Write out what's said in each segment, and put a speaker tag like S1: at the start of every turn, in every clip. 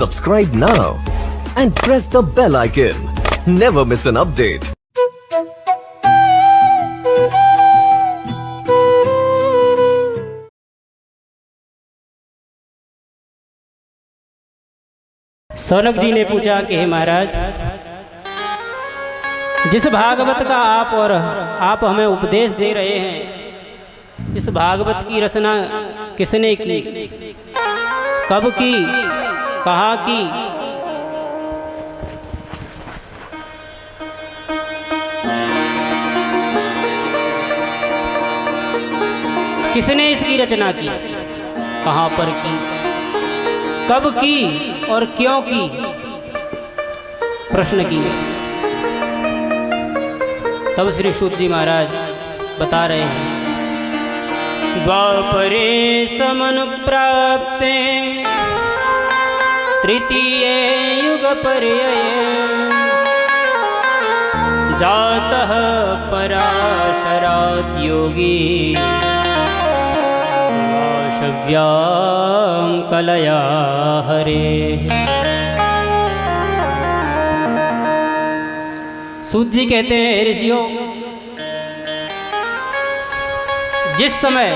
S1: Subscribe now and press the bell icon. Never miss an update.
S2: Shaunaka जी ने पूछा कि हे महाराज, जिस भागवत का आप हमें उपदेश दे रहे हैं, इस भागवत की रचना किसने की, कब की, कहाँ की? किसने इसकी रचना की, कहाँ पर की, कब की और क्यों की? प्रश्न किए। तब श्री सूत जी महाराज बता रहे हैं, द्वापरे समनुप्राप्ते तृतीय युग पर्यये जातः पराशरात् योगी वाशव्यां कलया हरे। सूत जी कहते हैं, ऋषियों, जिस समय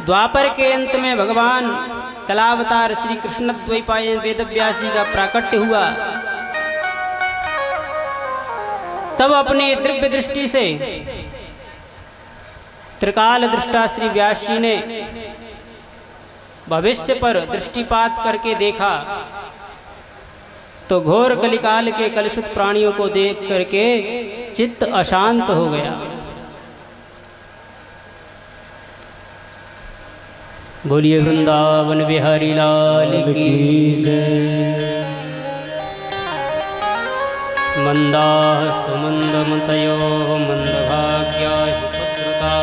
S2: द्वापर के अंत में भगवान कलावतार श्री कृष्ण द्वैपायन वेदव्यास जी का प्राकट्य हुआ, तब अपनी दिव्य दृष्टि से त्रिकाल दृष्टा श्री व्यास जी ने भविष्य पर दृष्टिपात करके देखा तो घोर कलिकाल के कलुषित प्राणियों को देख करके चित्त अशांत हो गया। बोलिए वृंदावन बिहारी लाल की जय। मंदा सुमंदमतयो मंदभाग्या पुत्रता।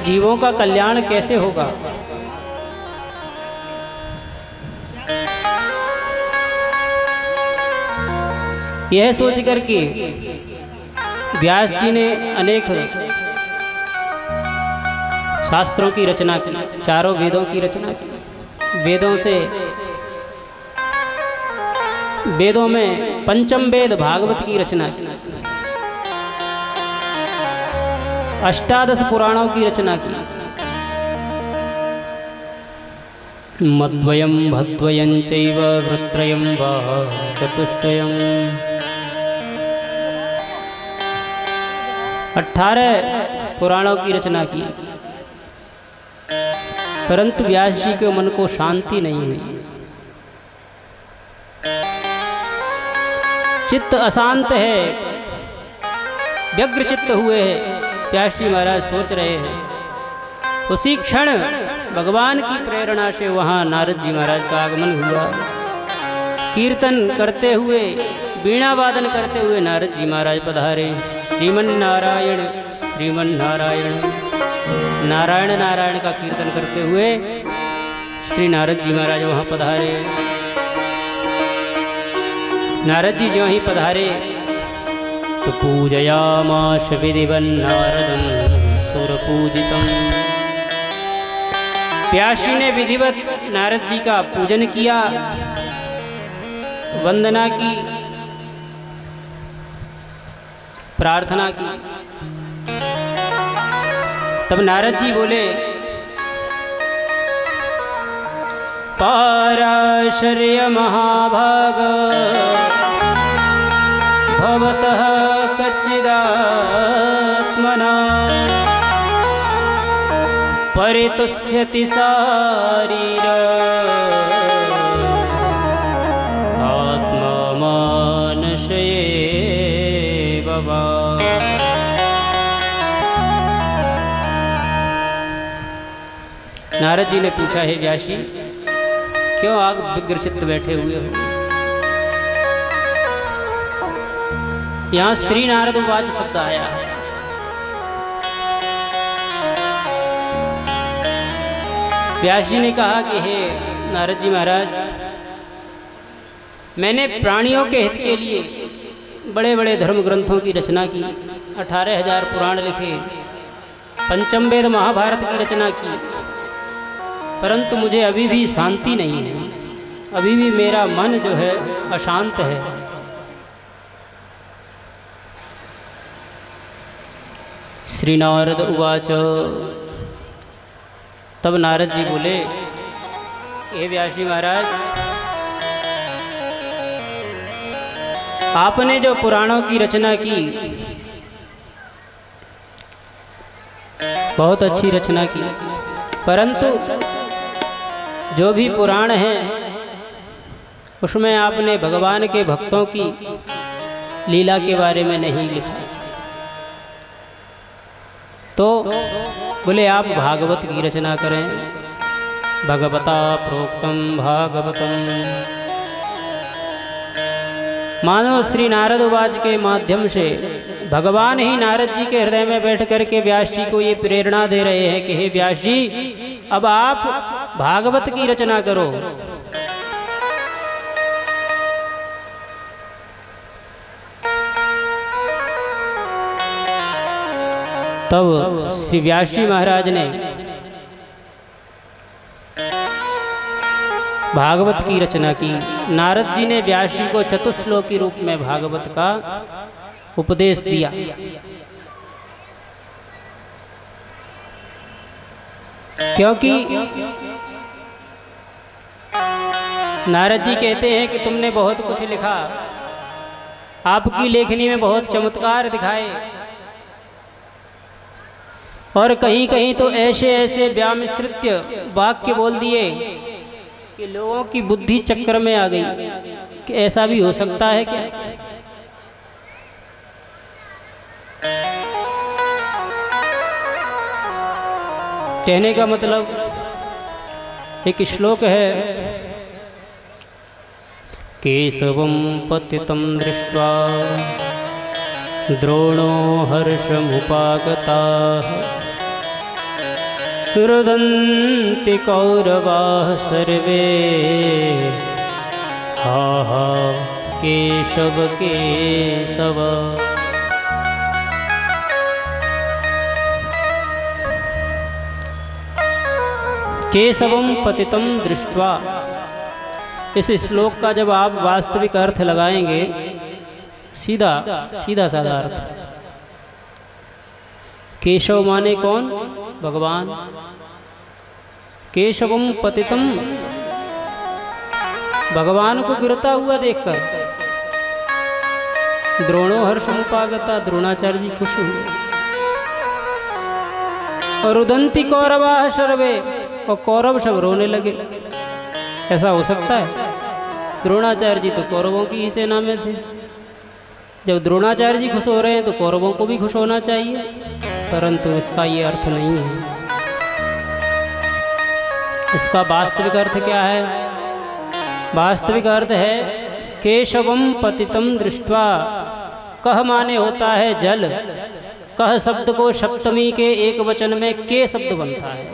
S2: जीवों का कल्याण कैसे होगा? यह सोच करके व्यास जी ने अनेक शास्त्रों की रचना की, चारों वेदों की रचना की। वेदों में पंचम वेद भागवत की रचना की, अष्टादश पुराणों की रचना की, मद्वयं भद्वयं चैव वृत्रयं वा चतुष्टयं। 18 पुराणों की रचना की, परंतु व्यास जी के मन को शांति नहीं हुई। चित्त अशांत है, व्यग्र चित्त हुए हैं। व्यास जी महाराज सोच रहे हैं। उसी क्षण भगवान की प्रेरणा से वहाँ नारद जी महाराज का आगमन हुआ। कीर्तन करते हुए, वीणा वादन करते हुए नारद जी महाराज पधारे। श्रीमन नारायण श्रीमन नारायण, नारायण नारायण का कीर्तन करते हुए श्री नारद जी महाराज वहाँ पधारे। नारद जी जो ही पधारे तो पूजयामाश विधिवन् नारदं सुरपूजितम्। व्यास जी ने विधिवत नारद जी का पूजन किया, वंदना की, प्रार्थना की। तब नारद जी बोले, पाराशर्य महाभाग भवतः कच्चिदात्मना परितुष्यति शारीर आत्मा मानशये बाबा। नारद जी ने पूछा, हे व्यास जी, क्यों आप व्यग्र चित्त बैठे हुए हो? यहाँ श्री नारद उवाच शब्द आया है। व्यास जी ने कहा कि हे नारद जी महाराज, मैंने प्राणियों के हित के लिए बड़े बड़े धर्म ग्रंथों की रचना की, 18,000 पुराण लिखे, पंचम वेद महाभारत की रचना की, परंतु मुझे अभी भी शांति नहीं है। अभी भी मेरा मन जो है अशांत है। श्री नारद उवाच, तब नारद जी बोले, हे व्यास जी महाराज, आपने जो पुराणों की रचना की, बहुत अच्छी रचना की, परंतु जो भी पुराण हैं उसमें आपने भगवान के भक्तों की लीला के बारे में नहीं लिखा। तो बोले आप भागवत की रचना करें। भगवता प्रोक्तम भागवतम। मानो श्री नारद उवाच के माध्यम से भगवान ही नारद जी के हृदय में बैठ कर के व्यास जी को ये प्रेरणा दे रहे हैं कि हे व्यास जी, अब आप भागवत की रचना करो। तब श्री व्यास जी महाराज ने भागवत की रचना की। नारद जी ने व्यास जी को चतुश्लोकी रूप में भागवत का उपदेश दिया। क्योंकि नारद जी कहते हैं कि तुमने बहुत कुछ लिखा, आपकी लेखनी में बहुत चमत्कार दिखाए, और कहीं कहीं तो ऐसे ऐसे व्यामिश्रित्य वाक्य बोल दिए कि लोगों की बुद्धि चक्कर में आ गई कि ऐसा भी हो सकता है क्या। कहने का मतलब एक श्लोक है, केशवं पतितं दृष्ट्वा द्रोणो हर्षमुपागताः रुदन्ति कौरवाः सर्वे हा हा केशव केशव। केशवं पतितं दृष्ट्वा, इस श्लोक का जब आप वास्तविक अर्थ लगाएंगे, सीधा सीधा साधा अर्थ, केशव माने कौन? भगवान। केशवम पतितम, भगवान को गिरता हुआ देखकर द्रोणो हर्षमुपागता, द्रोणाचार्य जी खुश हुए। और रुदंती कौरवाः सर्वे, और कौरव सब रोने लगे। ऐसा हो सकता है? द्रोणाचार्य जी तो कौरवों की ही सेना में थे। जब द्रोणाचार्य जी खुश हो रहे हैं तो कौरवों को भी खुश होना चाहिए, परंतु इसका ये अर्थ नहीं है। इसका वास्तविक अर्थ क्या है? वास्तविक अर्थ है केशवम पतितम दृष्ट्वा। कह माने होता है जल। कह शब्द को सप्तमी के एक वचन में के शब्द बनता है।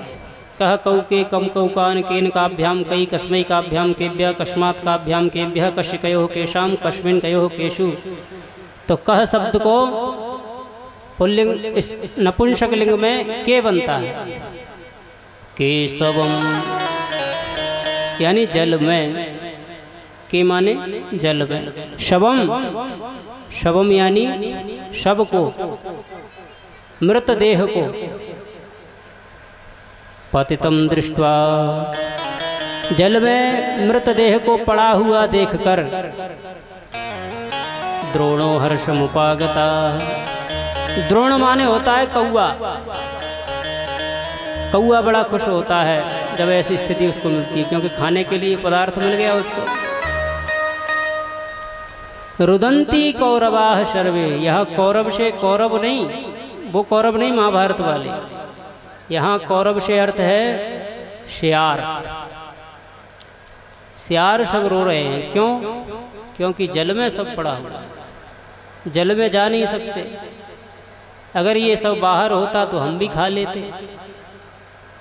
S2: कह कौ के कम कौकान केन काभ्याम कई कस्मै काभ्याम केभ्य कस्मात् काभ्याम केभ्य कश्य कयोः केशाम कस्मिन् कयोः केषु। तो कह शब्द को पुल्लिंग नपुंसक लिंग में के बनता है। केशवम यानी जल में, के माने जल में। शवम, शवम यानी शव को, मृत देह को। पतितम दृष्ट्वा, जल में मृतदेह को पड़ा हुआ देखकर द्रोणो हर्षमुपागता। द्रोण माने होता है कौआ। कौआ बड़ा खुश होता है जब ऐसी स्थिति उसको मिलती है, क्योंकि खाने के लिए पदार्थ मिल गया उसको। रुदंती कौरवाः सर्वे, यह कौरव से कौरव नहीं, वो कौरव नहीं महाभारत वाले। यहाँ कौरव से अर्थ है श्यार। श्यार सब रो रहे हैं। क्यों? क्योंकि जल में सब पड़ा हुआ, जल में जा नहीं सकते। अगर ये सब बाहर होता तो हम भी खा लेते,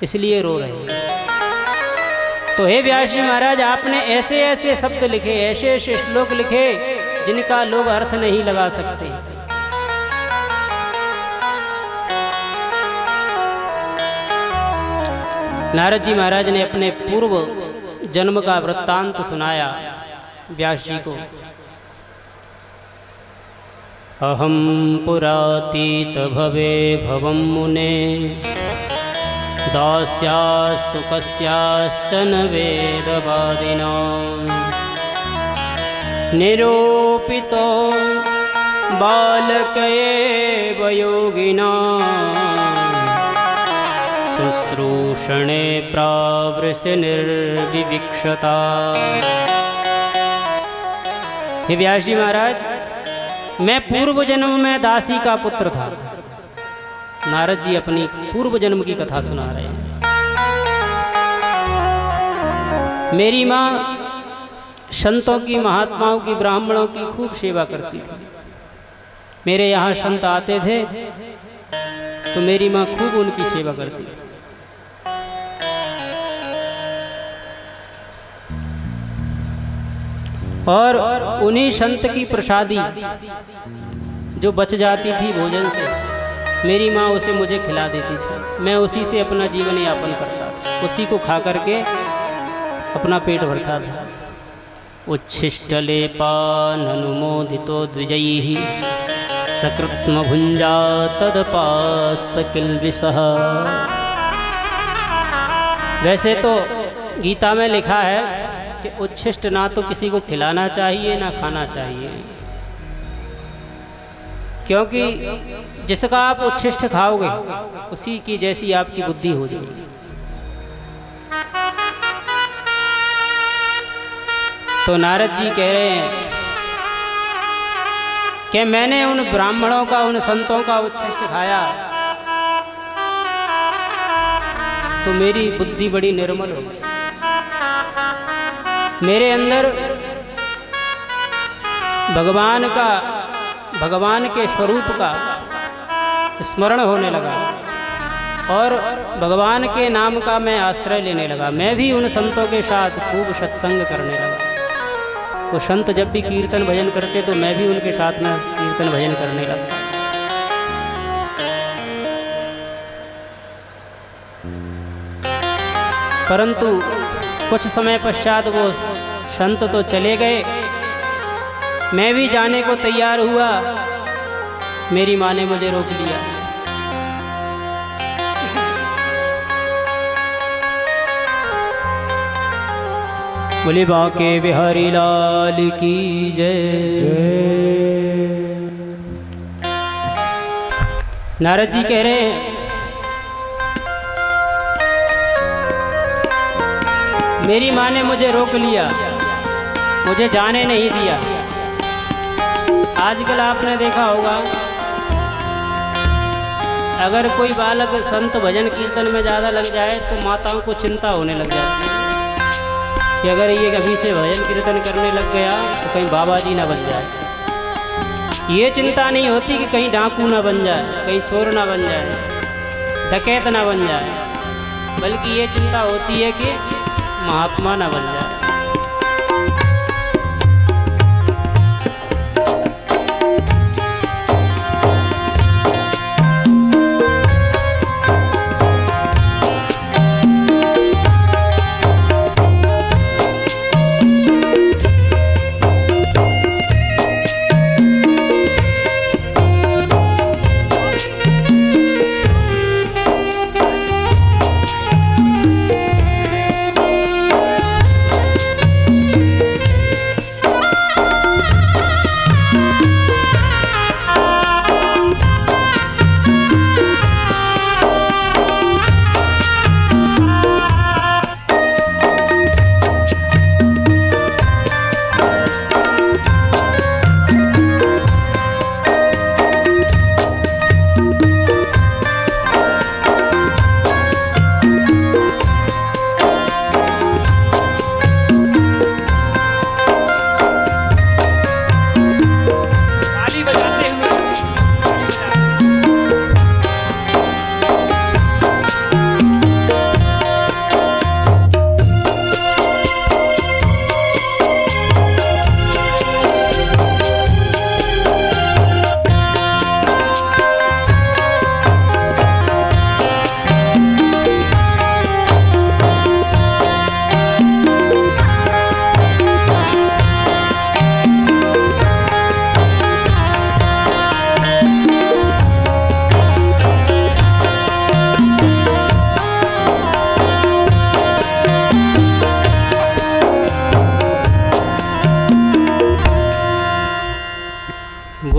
S2: इसलिए रो रहे हैं। तो हे व्यास जी महाराज, आपने ऐसे ऐसे शब्द लिखे, ऐसे ऐसे श्लोक लिखे जिनका लोग अर्थ नहीं लगा सकते। नारद जी महाराज ने अपने पूर्व जन्म का वृत्तांत सुनाया व्यास जी को। अहम पुरातीत भवे भवम मुने दास्यास्तु कस्याश्चन वेदवादिना निरूपितो बालक एव योगिना शुश्रूषणे प्रावृष निर्विविक्षता। हे व्यास जी महाराज, मैं पूर्व जन्म में दासी का पुत्र था। नारद जी अपनी पूर्व जन्म की कथा सुना रहे हैं। मेरी माँ संतों की, महात्माओं की, ब्राह्मणों की खूब सेवा करती थी। मेरे यहाँ संत आते थे तो मेरी माँ खूब उनकी सेवा करती थी। और उन्हीं संत की प्रसादी जो बच जाती थी भोजन से, मेरी माँ उसे मुझे खिला देती थी। मैं उसी से अपना जीवन यापन करता था, उसी को खा करके अपना पेट भरता था। उच्छिष्टलेपाननुमोदितो द्विजैः सकृत् स्म भुञ्जा तदपास्तकिल्बिषः। वैसे तो गीता में लिखा है कि उच्छिष्ट ना तो किसी को खिलाना चाहिए ना खाना चाहिए, क्योंकि जिसका आप उच्छिष्ट खाओगे उसी की जैसी आपकी बुद्धि हो जाएगी। तो नारद जी कह रहे हैं कि मैंने उन ब्राह्मणों का, उन संतों का उच्छिष्ट खाया तो मेरी बुद्धि बड़ी निर्मल हो गई। मेरे अंदर भगवान के स्वरूप का स्मरण होने लगा और भगवान के नाम का मैं आश्रय लेने लगा। मैं भी उन संतों के साथ खूब सत्संग करने लगा। वो संत जब भी कीर्तन भजन करते तो मैं भी उनके साथ में कीर्तन भजन करने लगा। परंतु कुछ समय पश्चात वो संत तो चले गए, मैं भी जाने को तैयार हुआ, मेरी माँ ने मुझे रोक लिया। बोले बांके बिहारी लाल की जय। नारद जी कह रहे हैं मेरी माँ ने मुझे रोक लिया, मुझे जाने नहीं दिया। आजकल आपने देखा होगा, अगर कोई बालक संत भजन कीर्तन में ज़्यादा लग जाए तो माताओं को चिंता होने लग जाती है कि अगर ये अभी से भजन कीर्तन करने लग गया तो कहीं बाबा जी ना बन जाए। ये चिंता नहीं होती कि कहीं डाकू ना बन जाए, कहीं चोर ना बन जाए, डकैत ना बन जाए, बल्कि ये चिंता होती है कि महात्मा ना बन जाए।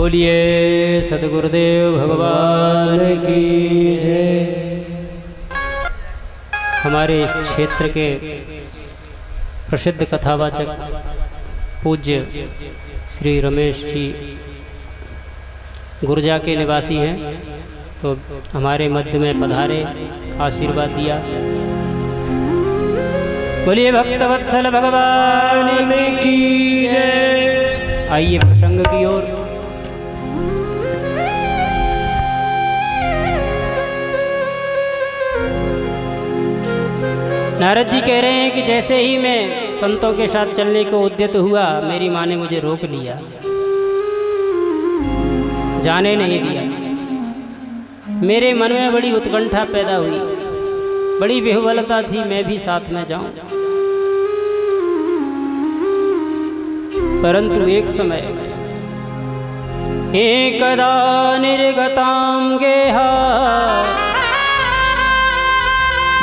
S2: बोलिए सदगुरुदेव भगवान की जय। हमारे क्षेत्र के प्रसिद्ध कथावाचक पूज्य श्री रमेश जी गुर्जा के निवासी हैं, तो हमारे मध्य में पधारे, आशीर्वाद दिया। बोलिए भक्तवत्सल भगवान की जय। आइए प्रसंग की ओर। नारद जी कह रहे हैं कि जैसे ही मैं संतों के साथ चलने को उद्यत हुआ, मेरी माँ ने मुझे रोक लिया, जाने नहीं दिया। मेरे मन में बड़ी उत्कंठा पैदा हुई, बड़ी विह्वलता थी, मैं भी साथ में जाऊं। परंतु एक समय एकदा निर्गतां गेहा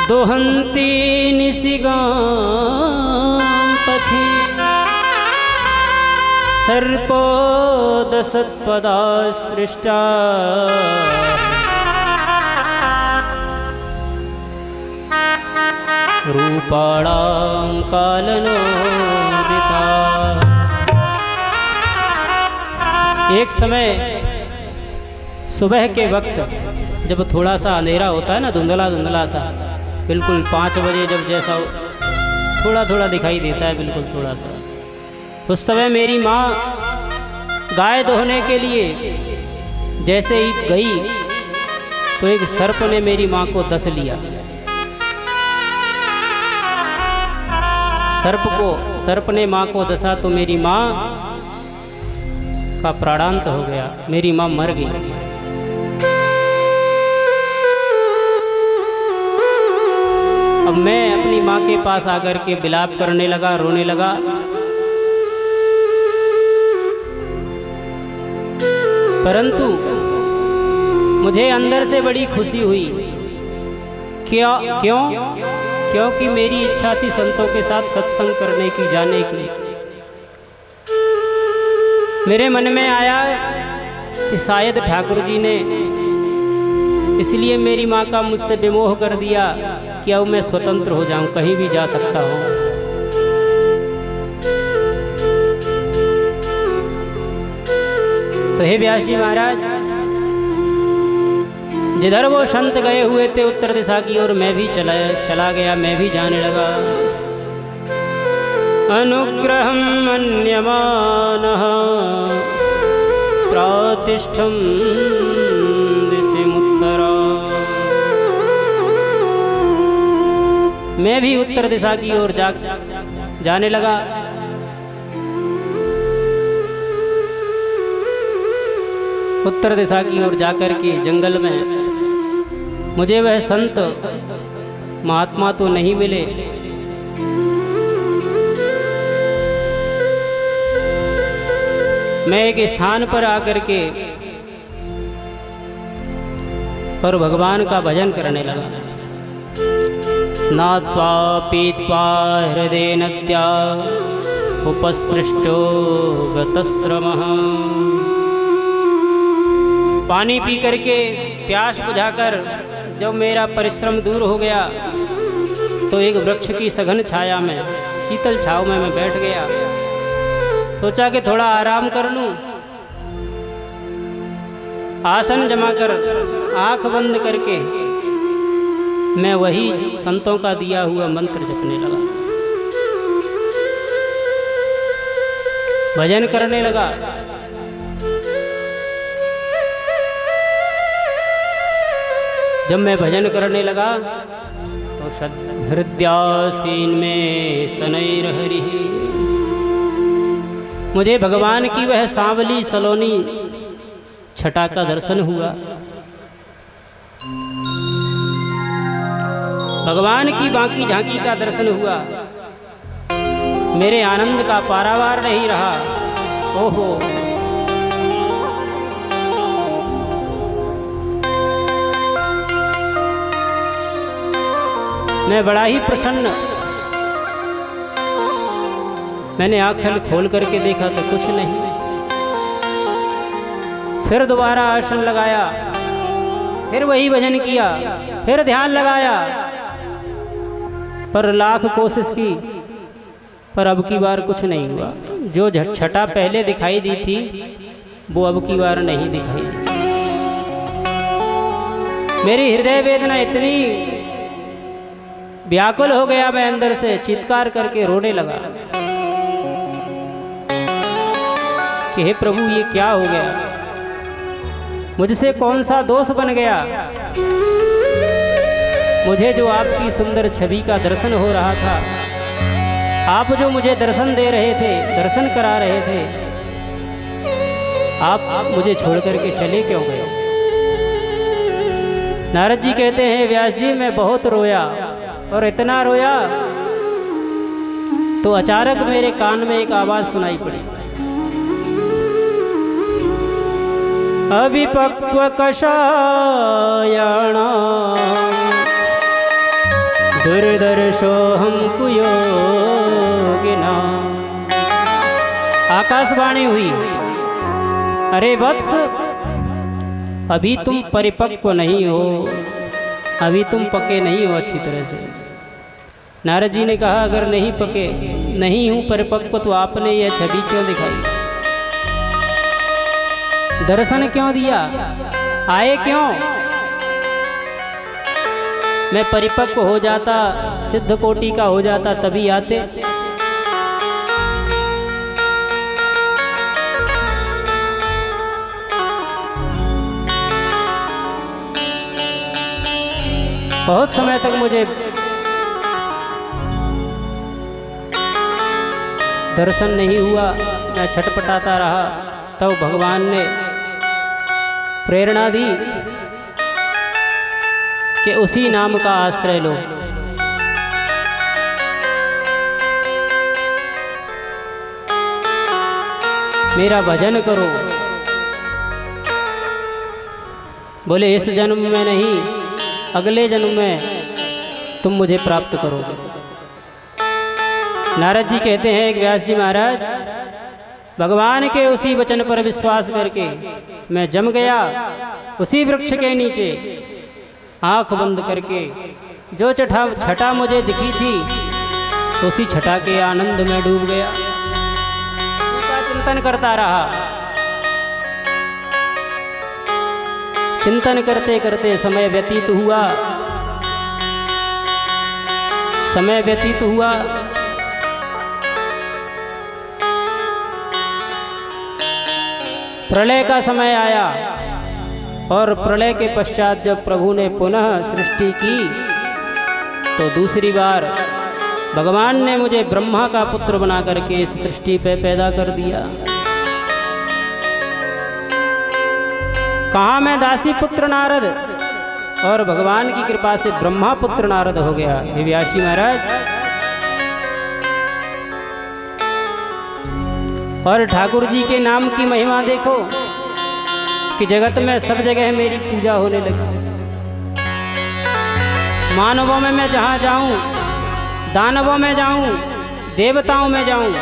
S2: दोहंती निशिगां पथि सर्पो दशत्पदास्पृष्टा रूपाणां कालनोदिता। एक समय सुबह के वक्त जब थोड़ा सा अंधेरा होता है ना, धुंधला धुंधला सा, बिल्कुल 5 बजे जब जैसा थोड़ा थोड़ा दिखाई देता है, बिल्कुल थोड़ा सा, उस समय मेरी माँ गाय दोहने के लिए जैसे ही गई तो एक सर्प ने मेरी माँ को डस लिया। सर्प ने माँ को डसा तो मेरी माँ का प्राणांत हो गया, मेरी माँ मर गई। अब मैं अपनी माँ के पास आकर के विलाप करने लगा, रोने लगा। परंतु मुझे अंदर से बड़ी खुशी हुई। क्यों? क्योंकि मेरी इच्छा थी संतों के साथ सत्संग करने की, जाने की। मेरे मन में आया कि शायद ठाकुर जी ने इसलिए मेरी माँ का मुझसे विमोह कर दिया कि अब मैं स्वतंत्र हो जाऊं, कहीं भी जा सकता हूं। तो हे व्यास जी महाराज, जिधर वो संत गए हुए थे उत्तर दिशा की ओर, मैं भी चला गया, मैं भी जाने लगा। अनुग्रहं मन्यमानः प्रातिष्ठं दिशमुत्तरा। मैं भी उत्तर दिशा की ओर जाने लगा। उत्तर दिशा की ओर जाकर के जंगल में मुझे वह संत महात्मा तो नहीं मिले, मैं एक स्थान पर आकर के और भगवान का भजन करने लगा। स्नात्वा पीत्वा हृदय नद्या उपस्पृष्टो गतश्रमः। पानी पी करके प्यास बुझाकर जब मेरा परिश्रम दूर हो गया तो एक वृक्ष की सघन छाया में, शीतल छाव में मैं बैठ गया। सोचा कि थोड़ा आराम कर लूं। आसन जमा कर आंख बंद करके मैं वही संतों का दिया हुआ मंत्र जपने लगा, भजन करने लगा। जब मैं भजन करने लगा तो हृदयासीन में शनैर हरि, मुझे भगवान की वह सांवली सलोनी छटा का दर्शन हुआ। भगवान की बांकी झांकी का दर्शन हुआ। मेरे आनंद का पारावार नहीं रहा। ओहो, मैं बड़ा ही प्रसन्न। मैंने आँखें खोल करके देखा तो कुछ नहीं। फिर दोबारा आसन लगाया, फिर वही भजन किया, फिर ध्यान लगाया, पर लाख कोशिश की, पर अब की बार कुछ नहीं हुआ। जो छटा पहले दिखाई दी थी वो अब की बार नहीं दिखाई दी। मेरी हृदय वेदना इतनी व्याकुल हो गया, मैं अंदर से चित्कार करके रोने लगा कि हे प्रभु ये क्या हो गया, मुझसे कौन सा दोष बन गया। मुझे जो आपकी सुंदर छवि का दर्शन हो रहा था, आप जो मुझे दर्शन दे रहे थे, दर्शन करा रहे थे, आप मुझे छोड़ करके चले क्यों गए। नारद जी कहते हैं व्यास जी मैं बहुत रोया, और इतना रोया तो अचानक मेरे कान में एक आवाज सुनाई पड़ी, अविपक्व कषायाणा दुर्दर्शो हम कुयोगिना। आकाशवाणी हुई, अरे वत्स अभी तुम परिपक्व नहीं हो, अभी तुम पके नहीं हो अच्छी तरह से। नारद जी ने कहा अगर नहीं पके, नहीं हूं परिपक्व, तो आपने यह छवि क्यों दिखाई, दर्शन क्यों दिया, आए क्यों। मैं परिपक्व हो जाता, सिद्ध कोटि का हो जाता, तभी आते। बहुत समय तक मुझे दर्शन नहीं हुआ, मैं छटपटाता रहा। तब भगवान ने प्रेरणा दी कि उसी नाम का आश्रय लो। मेरा भजन करो। बोले इस जन्म में नहीं, अगले जन्म में तुम मुझे प्राप्त करोगे। नारद जी कहते हैं कि व्यास जी महाराज भगवान के उसी वचन पर विश्वास करके मैं जम गया, उसी वृक्ष के नीचे आंख बंद करके जो छटा मुझे दिखी थी उसी छटा के आनंद में डूब गया। उसका चिंतन करता रहा। चिंतन करते करते समय व्यतीत हुआ, समय व्यतीत हुआ। प्रलय का समय आया और प्रलय के पश्चात जब प्रभु ने पुनः सृष्टि की तो दूसरी बार भगवान ने मुझे ब्रह्मा का पुत्र बना करके इस सृष्टि पे पैदा कर दिया। कहाँ मैं दासी पुत्र नारद और भगवान की कृपा से ब्रह्मा पुत्र नारद हो गया। हे व्यास जी महाराज, और ठाकुर जी के नाम की महिमा देखो कि जगत में सब जगह मेरी पूजा होने लगी। मानवों में मैं जहाँ जाऊँ, दानवों में जाऊँ, देवताओं में जाऊँ,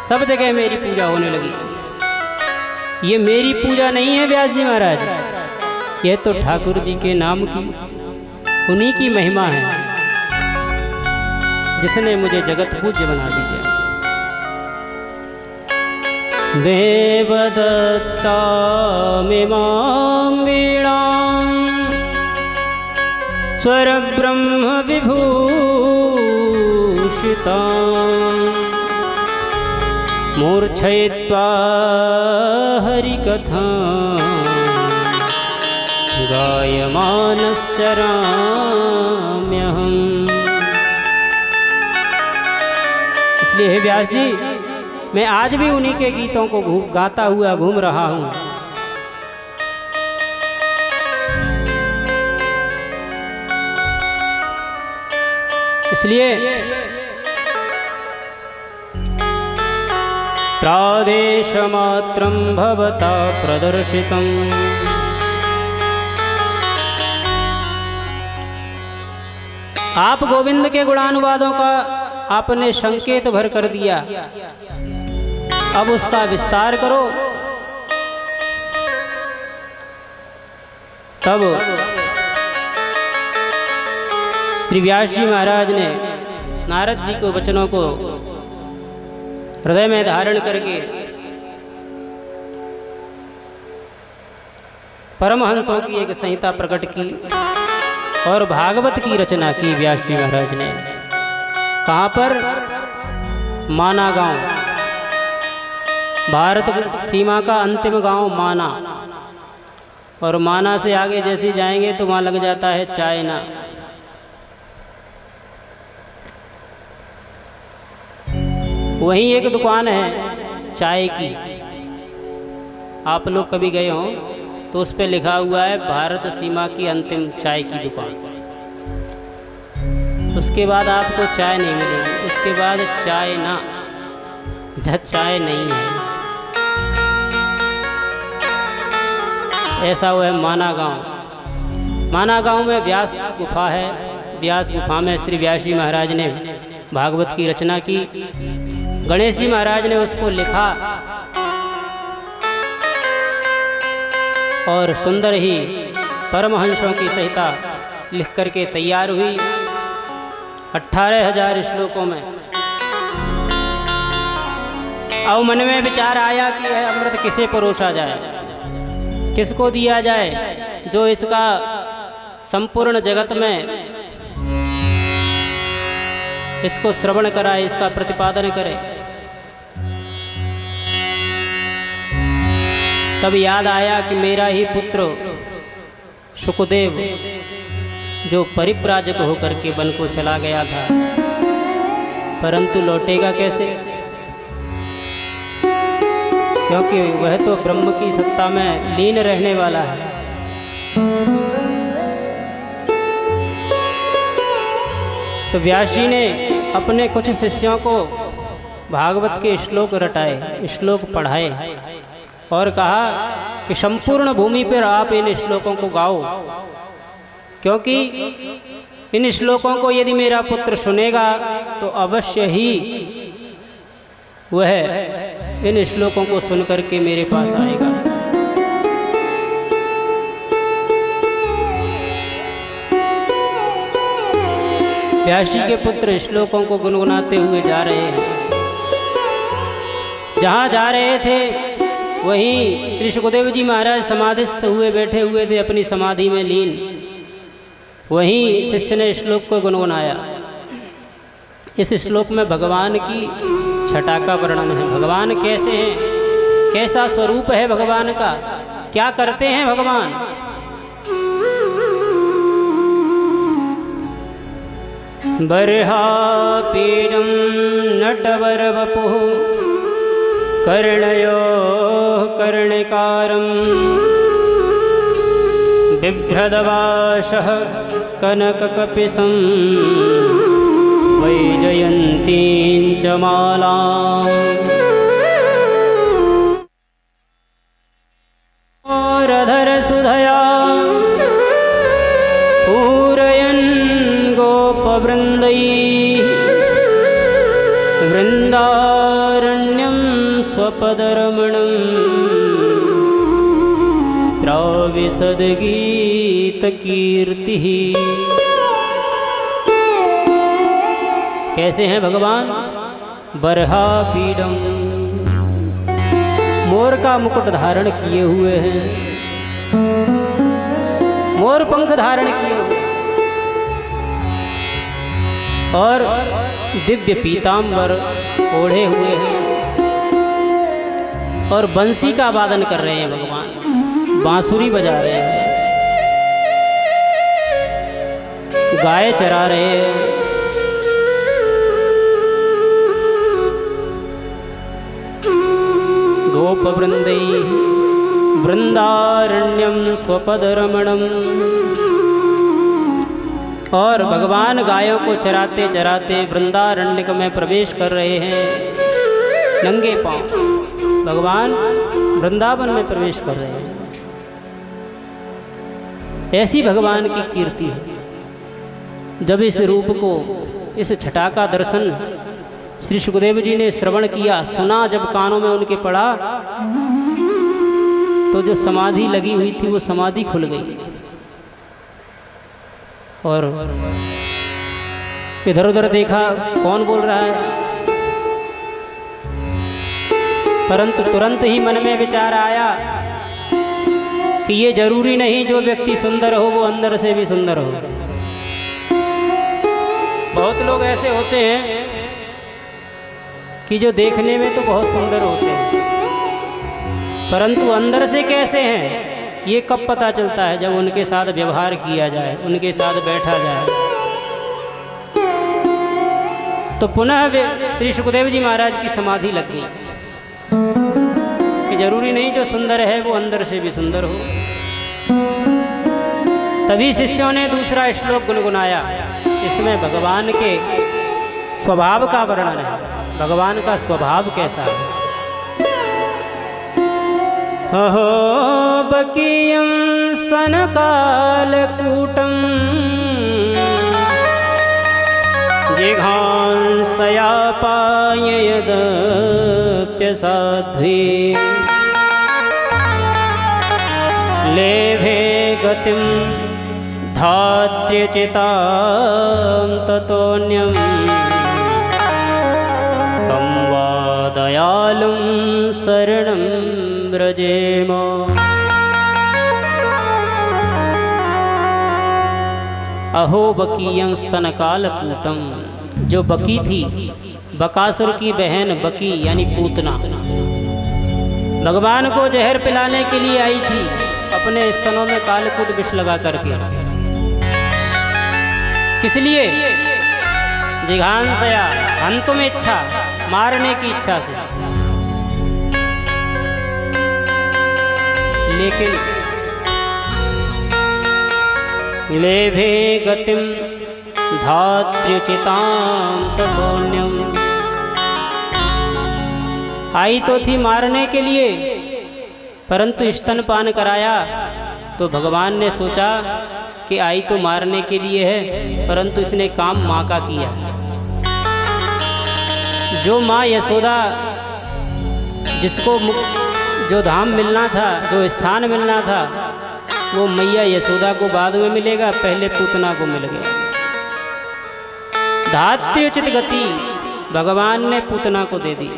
S2: सब जगह मेरी पूजा होने लगी। ये मेरी पूजा नहीं है व्यास जी महाराज, ये तो ठाकुर जी के नाम की, उन्हीं की महिमा है जिसने मुझे जगत पूज्य बना दिया। देवदत्तामिमां वीणां स्वरब्रह्म विभूषितां मूर्छयित्वा हरिकथां गायमानश्चराम्यहम्। इसलिए हे व्यास जी, मैं आज भी उन्हीं के गीतों को गाता हुआ घूम रहा हूँ। इसलिए प्रादेशमात्रं भवता प्रदर्शितम् आप गोविंद के गुणानुवादों का आपने संकेत भर कर दिया, अब उसका विस्तार करो। तब श्री व्यास जी महाराज ने नारद जी के वचनों को हृदय में धारण करके परमहंसों की एक संहिता प्रकट की और भागवत की रचना की व्यास जी महाराज ने। कहाँ पर? माना गांव, भारत सीमा का अंतिम गांव माना, और माना से आगे जैसे जाएंगे तो वहाँ लग जाता है चाइना। वहीं एक दुकान है चाय की, आप लोग कभी गए हो तो उस पे लिखा हुआ है भारत सीमा की अंतिम चाय की दुकान। उसके बाद आपको चाय नहीं मिलेगी, उसके बाद चाय ना, जहाँ चाय नहीं है। ऐसा वो है माना गांव। माना गांव में व्यास गुफा है। व्यास गुफा में श्री व्यास जी महाराज ने भागवत की रचना की। गणेश जी महाराज ने उसको लिखा और सुंदर ही परमहंसों की संहिता लिख करके तैयार हुई 18,000 श्लोकों में। अब मन में विचार आया कि यह अमृत किसे परोसा जाए, किसको दिया जाए जो इसका संपूर्ण जगत में इसको श्रवण कराए, इसका प्रतिपादन करे। तब याद आया कि मेरा ही पुत्र शुकदेव जो परिव्राजक होकर के वन को चला गया था, परंतु लौटेगा कैसे? क्योंकि वह तो ब्रह्म की सत्ता में लीन रहने वाला है। तो व्यास जी ने अपने कुछ शिष्यों को भागवत के श्लोक रटाए, श्लोक पढ़ाए और कहा कि संपूर्ण भूमि पर आप इन श्लोकों को गाओ, क्योंकि इन श्लोकों को यदि मेरा पुत्र सुनेगा तो अवश्य ही वह इन श्लोकों को सुनकर के मेरे पास आएगा। व्यास जी के पुत्र श्लोकों को गुनगुनाते हुए जा रहे हैं। जहाँ जा रहे थे वहीं श्री सुखदेव जी महाराज समाधिस्थ हुए बैठे हुए थे, अपनी समाधि में लीन। वहीं शिष्य ने श्लोक को गुनगुनाया। इस श्लोक में भगवान की छटा का वर्णन है। भगवान कैसे हैं, कैसा स्वरूप है भगवान का, क्या करते हैं भगवान। बर्हा पीडम नटवर वपुः कर्णयो कर्णिकारं बिभ्रदवाशः कनककपिशं वैजयन्तीं च मालाम् औरधर सुधया पूरयन् गोपवृन्दैः वृन्दारण्यं स्वपदरमणं प्राविशद्गीतकीर्तिः। कैसे हैं भगवान? बर्हापीडम, मोर का मुकुट धारण किए हुए हैं, मोर पंख धारण किए हुए और दिव्य पीतांबर ओढ़े हुए हैं और बंसी का वादन कर रहे हैं भगवान, बांसुरी बजा रहे हैं, गाय चरा रहे हैं। गोपवृन्दैः वृन्दारण्यं स्वपदरमणम्। और भगवान गायों को चराते चराते वृंदारण्यक में प्रवेश कर रहे हैं नंगे पांव। भगवान वृंदावन में प्रवेश कर रहे हैं। ऐसी भगवान की कीर्ति है। जब इस रूप को, इस छटा का दर्शन श्री सुखदेव जी ने श्रवण किया, सुना, जब कानों में उनके पड़ा तो जो समाधि लगी हुई थी वो समाधि खुल गई। और इधर उधर देखा कौन बोल रहा है, परंतु तुरंत ही मन में विचार आया कि ये जरूरी नहीं जो व्यक्ति सुंदर हो वो अंदर से भी सुंदर हो। बहुत लोग ऐसे होते हैं कि जो देखने में तो बहुत सुंदर होते हैं, परंतु अंदर से कैसे हैं ये कब पता चलता है? जब उनके साथ व्यवहार किया जाए, उनके साथ बैठा जाए। तो पुनः श्री सुखदेव जी महाराज की समाधि लग गई कि जरूरी नहीं जो सुंदर है वो अंदर से भी सुंदर हो। तभी शिष्यों ने दूसरा श्लोक गुनगुनाया। इसमें भगवान के स्वभाव का वर्णन है, भगवान का स्वभाव कैसा है। अहो बकीयं स्तनकालकूटं जिघांसया पाययदप्यसाध्वी लेभे गतिं धात्र्यचितां ततोऽन्यं तं वा दयालुं शरणं व्रजेम। अहो बकीयं स्तनकालकूटं, जो बकी थी, बकासुर की बहन बकी यानी पूतना, भगवान को जहर पिलाने के लिए आई थी अपने स्तनों में कालकूट विष लगा करके। किस लिए? जिघांसया, हंतुम इच्छा, मारने की इच्छा से। लेकिन लेभे गतिम धात्र्युचितां ततोऽन्यं, आई तो थी मारने के लिए, परंतु स्तनपान कराया तो भगवान ने सोचा कि आई तो मारने के लिए है, परंतु इसने काम माँ का किया। जो माँ यशोदा, जिसको जो धाम मिलना था, जो स्थान मिलना था, वो मैया यशोदा को बाद में मिलेगा, पहले पूतना को मिल गया। धात्र्योचित गति भगवान ने पूतना को दे दी,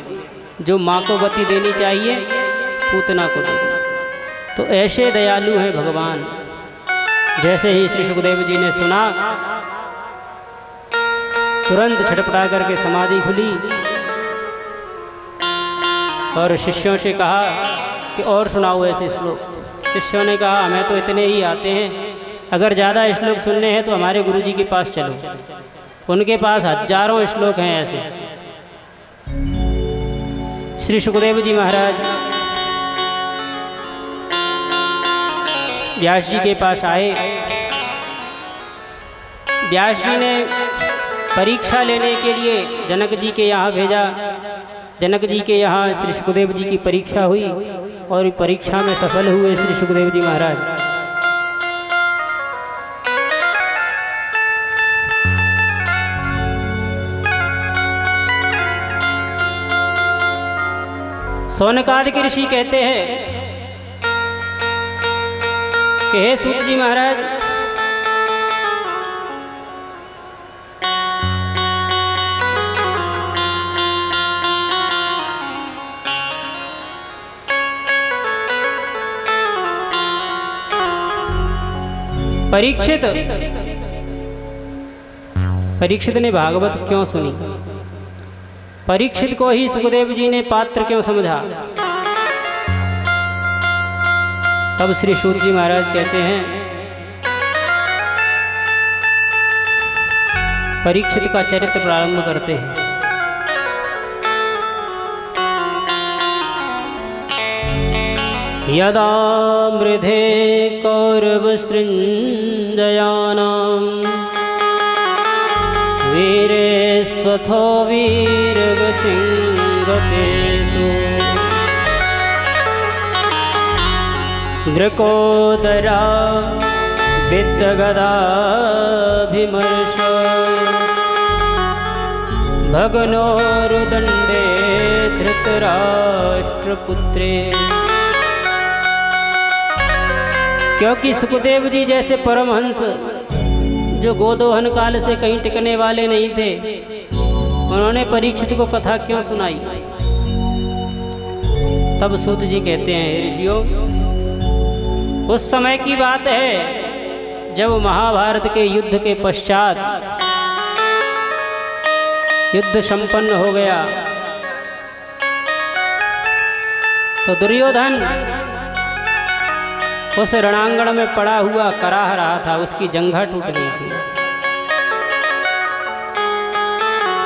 S2: जो माँ को गति देनी चाहिए पूतना को दे दी। तो ऐसे दयालु हैं भगवान। जैसे ही श्री सुखदेव जी ने सुना, तुरंत छटपटा करके समाधि खुली और शिष्यों से कहा कि और सुनाओ ऐसे श्लोक। शिष्यों ने कहा हमें तो इतने ही आते हैं, अगर ज़्यादा श्लोक सुनने हैं तो हमारे गुरुजी के पास चलो, उनके पास हजारों श्लोक हैं ऐसे। श्री सुखदेव जी महाराज व्यास जी के पास आए। व्यास जी ने परीक्षा लेने के लिए जनक जी के यहाँ भेजा। जनक जी के यहाँ श्री सुखदेव जी की परीक्षा हुई और परीक्षा में सफल हुए श्री सुखदेव जी महाराज। सौनकादिक ऋषि कहते हैं कि हे सूत जी महाराज, परीक्षित ने भागवत क्यों सुनी? परीक्षित को ही सुखदेव जी ने पात्र क्यों समझा? तब श्री सूत जी महाराज कहते हैं परीक्षित का चरित्र प्रारंभ करते हैं। यदा मृधे कौरवसृञ्जयानां वीरेष्वथो वीरगतिं गतेषु दृकोदरा विद्यगदाभिमर्श भगनोरुदण्डे धृतराष्ट्रपुत्रे। क्योंकि सुखदेव जी जैसे परमहंस जो गोदोहन काल से कहीं टिकने वाले नहीं थे, उन्होंने परीक्षित को कथा क्यों सुनाई? तब सूत जी कहते हैं, ऋषियों, उस समय की बात है जब महाभारत के युद्ध के पश्चात युद्ध संपन्न हो गया तो दुर्योधन उस रणांगण में पड़ा हुआ कराह रहा था, उसकी जंघा टूट गई थी,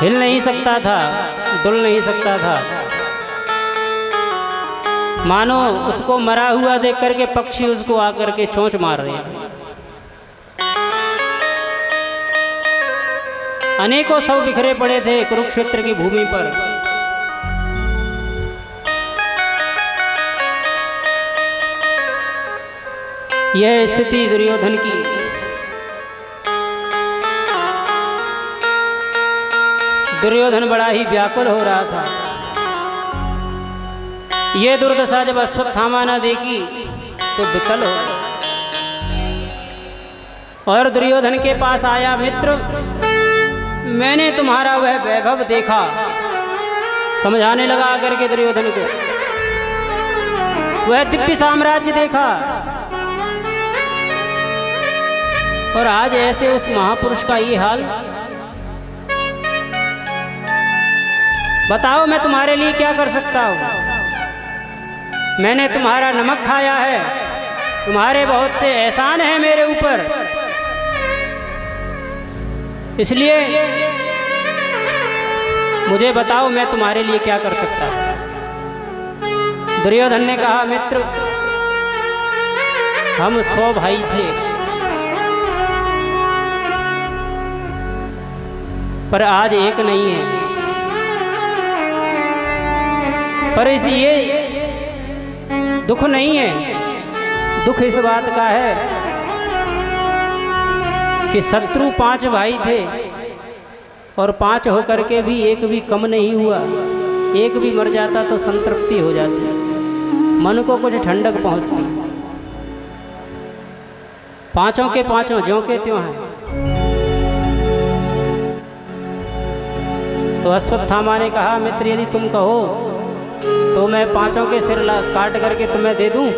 S2: हिल नहीं सकता था, डुल नहीं सकता था, मानो उसको मरा हुआ देख करके पक्षी उसको आकर के चोंच मार रहे थे। अनेकों शव बिखरे पड़े थे कुरुक्षेत्र की भूमि पर। यह स्थिति दुर्योधन की। दुर्योधन बड़ा ही व्याकुल हो रहा था। ये दुर्दशा जब अश्वत्थामा न देखी तो विकल हो गया और दुर्योधन के पास आया, मित्र, मैंने तुम्हारा वह वैभव देखा। समझाने लगा आकर के दुर्योधन को, वह दिव्य साम्राज्य देखा और आज ऐसे उस महापुरुष का ये हाल। बताओ मैं तुम्हारे लिए क्या कर सकता हूं? मैंने तुम्हारा नमक खाया है, तुम्हारे बहुत से एहसान हैं मेरे ऊपर, इसलिए मुझे बताओ मैं तुम्हारे लिए क्या कर सकता हूं? दुर्योधन ने कहा, मित्र, हम 100 भाई थे, पर आज एक नहीं है। पर इस ये दुख नहीं है, दुख इस बात का है कि शत्रु 5 भाई थे और 5 होकर के भी एक भी कम नहीं हुआ। एक भी मर जाता तो संतृप्ति हो जाती, मन को कुछ ठंडक पहुंचती। 5 के 5 ज्यों के त्यों हैं। तो अश्वत्थामा ने कहा, मित्र, यदि तुम कहो तो मैं 5 के सिर काट करके तुम्हें दे दूं।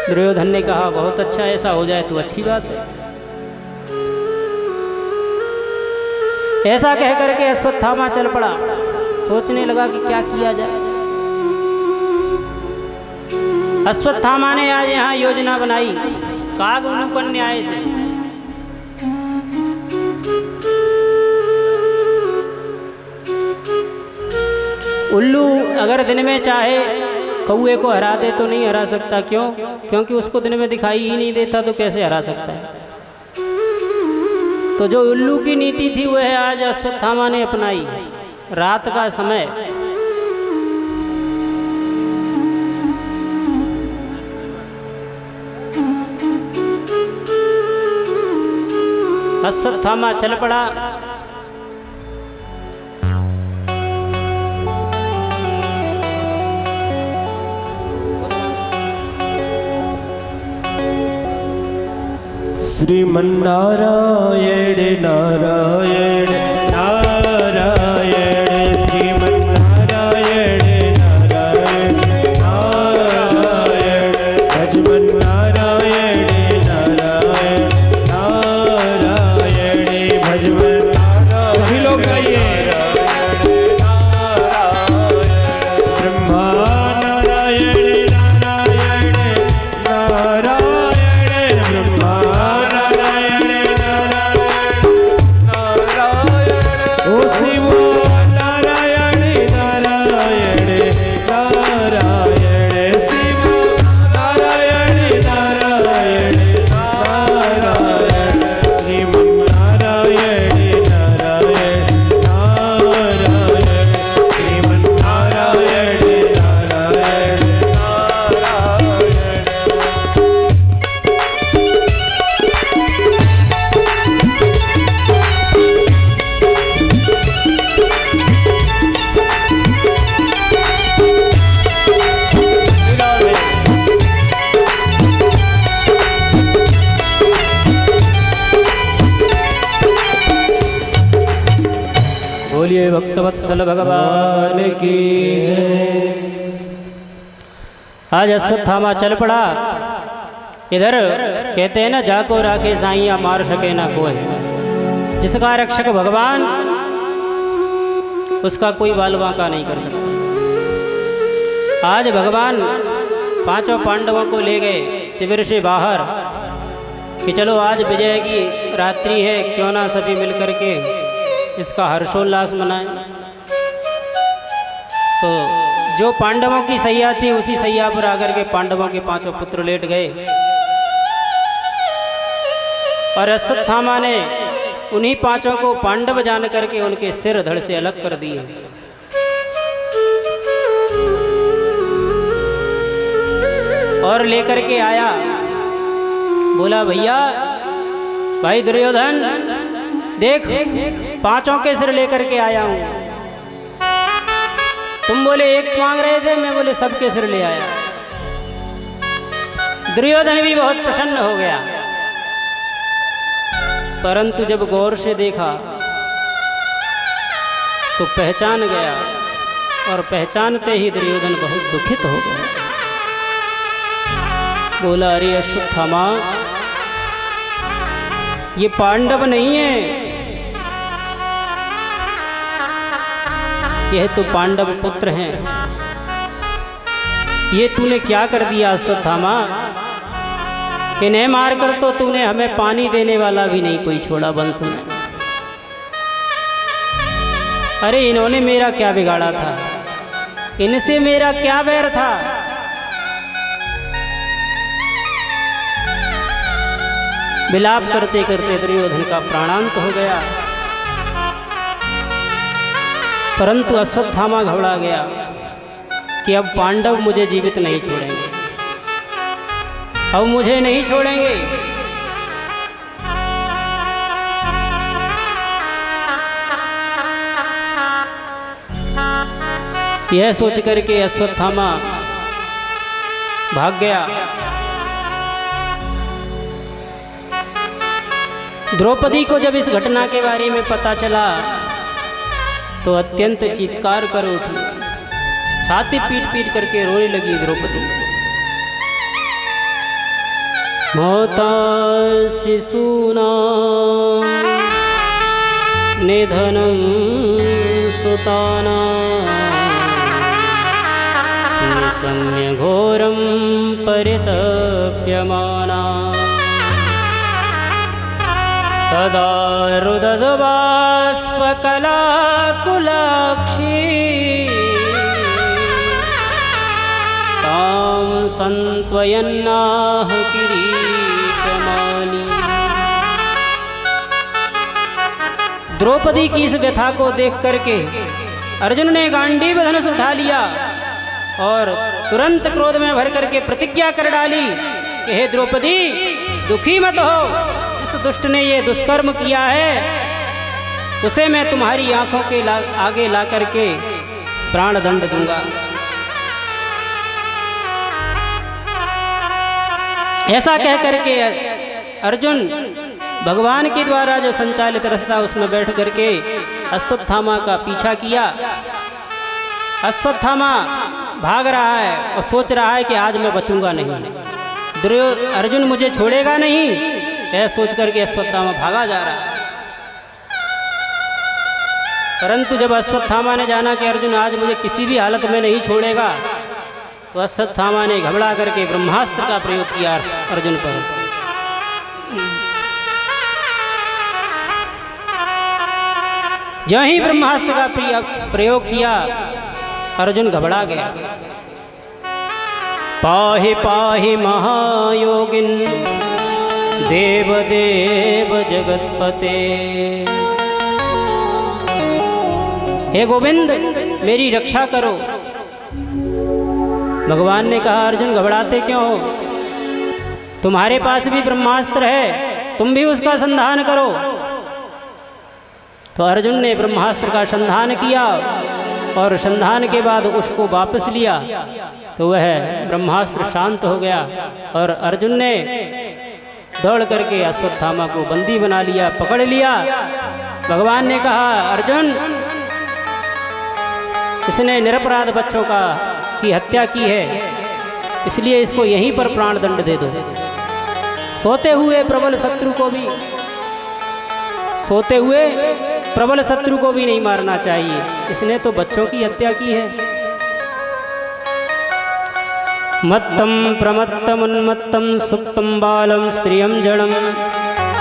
S2: दुर्योधन ने कहा, बहुत अच्छा, ऐसा हो जाए तो अच्छी बात है। ऐसा कह करके अश्वत्थामा चल पड़ा, सोचने लगा कि क्या किया जाए। अश्वत्थामा ने आज यहाँ योजना बनाई काग उलूकन न्याय से। उल्लू अगर दिन में चाहे कौए को हरा दे तो नहीं हरा सकता। क्यों? क्योंकि उसको दिन में दिखाई ही नहीं देता, तो कैसे हरा सकता है? तो जो उल्लू की नीति थी वह आज अश्वत्थामा ने अपनाई। रात का समय अश्वत्थामा चल पड़ा।
S3: श्रीमन्नारायण नारायण नारायण, श्रीमन्नारायण नारायण नारायण, भजमन्नारायण नारायण नारायण, भजमन्नारायण। सभी लोग गाइए। ब्रह्मा नारायण नारायण नारायण, ब्रह्मा
S2: बोलिए भक्तवत्सल भगवान की जय। आज अश्वत्थामा चल पड़ा। इधर कहते हैं ना, जाको राखे साइया मार सके ना कोई। जिसका रक्षक भगवान, उसका कोई बाल बांका नहीं कर सकता। आज भगवान पांचों पांडवों को ले गए शिविर से बाहर कि चलो आज विजय की रात्रि है, क्यों ना सभी मिलकर के इसका हर्षोल्लास मनाएं। तो जो पांडवों की सैया थी उसी सैया पर आकर के पांडवों के पांचों पुत्र लेट गए और अश्वत्थामा ने उन्हीं पांचों को पांडव जान करके उनके सिर धड़ से अलग कर दिए। और लेकर के आया, बोला भैया भाई दुर्योधन देख, पांचों के सिर लेकर के आया हूं। तुम बोले एक मांग रहे थे, मैं बोले सबके सिर ले आया। दुर्योधन भी बहुत प्रसन्न हो गया, परंतु जब गौर से देखा तो पहचान गया, और पहचानते ही दुर्योधन बहुत दुखित हो गया। बोला अरे अश्वत्थामा, ये पांडव नहीं है, यह तो पांडव पुत्र हैं। ये तूने क्या कर दिया अश्वत्थामा? इन्हें मारकर तो तूने हमें पानी देने वाला भी नहीं कोई छोड़ा वंश में। अरे इन्होंने मेरा क्या बिगाड़ा था? इनसे मेरा क्या बैर था? विलाप करते करते दुर्योधन का प्राणांत हो गया। परंतु अश्वत्थामा घबरा गया कि अब पांडव मुझे जीवित नहीं छोड़ेंगे, अब मुझे नहीं छोड़ेंगे। यह सोच करके अश्वत्थामा भाग गया। द्रौपदी को जब इस घटना के बारे में पता चला तो अत्यंत चीत्कार कर उठी, छाती पीट पीट करके रोने लगी द्रौपदी। माता शिशूनां निधनं सुतानां निशम्य घोरं परितप्यमाना तदा रुदद्बाष्पकलाकुलाक्षी तां संत्वयन्नाह किरीटमाली। द्रौपदी की इस व्यथा को देख करके अर्जुन ने गांडीव धनुष उठा लिया और तुरंत क्रोध में भर करके प्रतिज्ञा कर डाली कि हे द्रौपदी, दुखी मत हो। जिस दुष्ट ने ये दुष्कर्म किया है उसे मैं तुम्हारी आंखों के आगे ला करके प्राण दंड दूंगा। ऐसा कह करके अर्जुन भगवान के द्वारा जो संचालित रथ था उसमें बैठ करके अश्वत्थामा का पीछा किया। अश्वत्थामा भाग रहा है और सोच रहा है कि आज मैं बचूंगा नहीं, अर्जुन मुझे छोड़ेगा नहीं, यह सोच करके अश्वत्थामा भागा जा रहा है। परंतु जब अश्वत्थामा ने जाना कि अर्जुन आज मुझे किसी भी हालत में नहीं छोड़ेगा, तो अश्वत्थामा ने घबरा करके ब्रह्मास्त्र का प्रयोग किया अर्जुन पर। जो ही ब्रह्मास्त्र का प्रयोग किया अर्जुन घबरा गया। पाहि पाहि महायोगिन देव देव जगतपते। हे गोविंद, मेरी रक्षा करो। भगवान ने कहा अर्जुन घबराते क्यों हो? तुम्हारे पास भी ब्रह्मास्त्र है, तुम भी उसका संधान करो। तो अर्जुन ने ब्रह्मास्त्र का संधान किया और संधान के बाद उसको वापस लिया तो वह ब्रह्मास्त्र शांत हो गया और अर्जुन ने दौड़ करके अश्वत्थामा को बंदी बना लिया, पकड़ लिया। भगवान ने कहा अर्जुन इसने निरपराध बच्चों की हत्या की है, इसलिए इसको यहीं पर प्राण दंड दे दो। सोते हुए प्रबल शत्रु को भी नहीं मारना चाहिए, इसने तो बच्चों की हत्या की है। मत्तम प्रमत्तम उन्मत्तम सुप्तम बालम स्त्रियम जड़म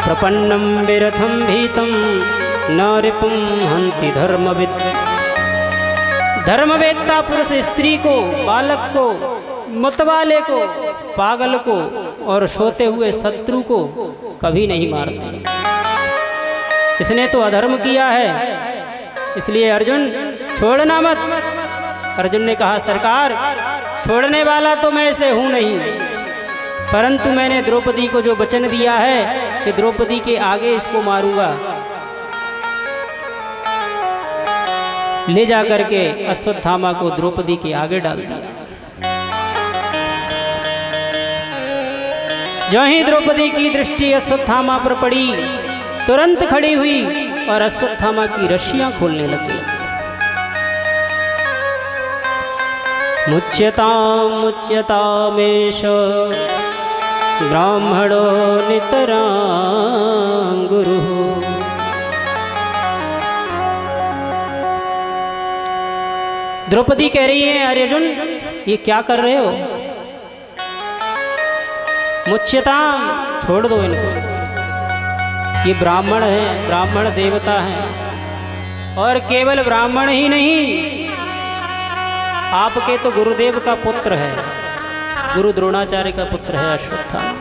S2: प्रपन्नम विरथम भीतम न रिपुम हंति धर्मविद। धर्मवेत्ता पुरुष स्त्री को, बालक को, मतवाले को, पागल को और सोते हुए शत्रु को कभी नहीं मारते। इसने तो अधर्म किया है, इसलिए अर्जुन छोड़ना मत। अर्जुन ने कहा सरकार, छोड़ने वाला तो मैं ऐसे हूं नहीं, परंतु मैंने द्रौपदी को जो वचन दिया है कि द्रौपदी के आगे इसको मारूंगा। ले जा करके अश्वत्थामा को द्रौपदी के आगे डाल दिया। जो ही द्रौपदी की दृष्टि अश्वत्थामा पर पड़ी, तुरंत खड़ी हुई और अश्वत्थामा की रस्सियां खोलने लगी। मुच्यतामेष ब्राह्मणो नितरां गुरु। द्रौपदी कह रही है अरे अर्जुन, ये क्या कर रहे हो? मुच्यताम, छोड़ दो इनको। ये ब्राह्मण है, ब्राह्मण देवता है, और केवल ब्राह्मण ही नहीं, आपके तो गुरुदेव का पुत्र है, गुरु द्रोणाचार्य का पुत्र है अश्वत्थामा।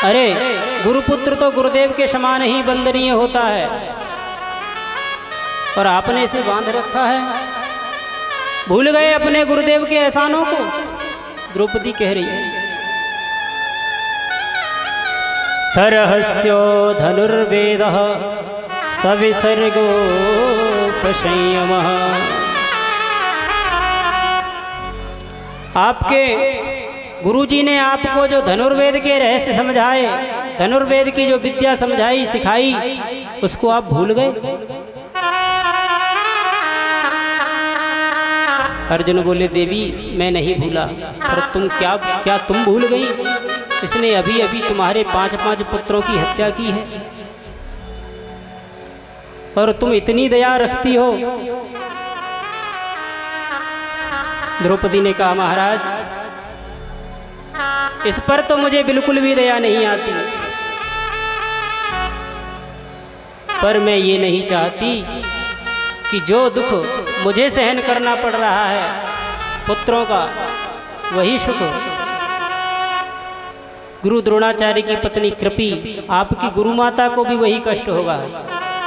S2: अरे गुरुपुत्र तो गुरुदेव के समान ही वंदनीय होता है, और आपने इसे बांध रखा है। भूल गए अपने गुरुदेव के एहसानों को? द्रौपदी कह रही है। सरहस्यो धनुर्वेदः सविसर्गोपसंयमः। आपके गुरुजी ने आपको जो धनुर्वेद के रहस्य समझाए, धनुर्वेद की जो विद्या समझाई, सिखाई, उसको आप भूल गए? अर्जुन बोले देवी मैं नहीं भूला, पर तुम क्या तुम भूल गई? इसने अभी अभी तुम्हारे 5 पुत्रों की हत्या की है, और तुम इतनी दया रखती हो। द्रौपदी ने कहा महाराज, इस पर तो मुझे बिल्कुल भी दया नहीं आती, पर मैं ये नहीं चाहती कि जो दुख मुझे सहन करना पड़ रहा है पुत्रों का, वही सुख गुरु द्रोणाचार्य की पत्नी कृपी, आपकी गुरु माता को भी वही कष्ट होगा।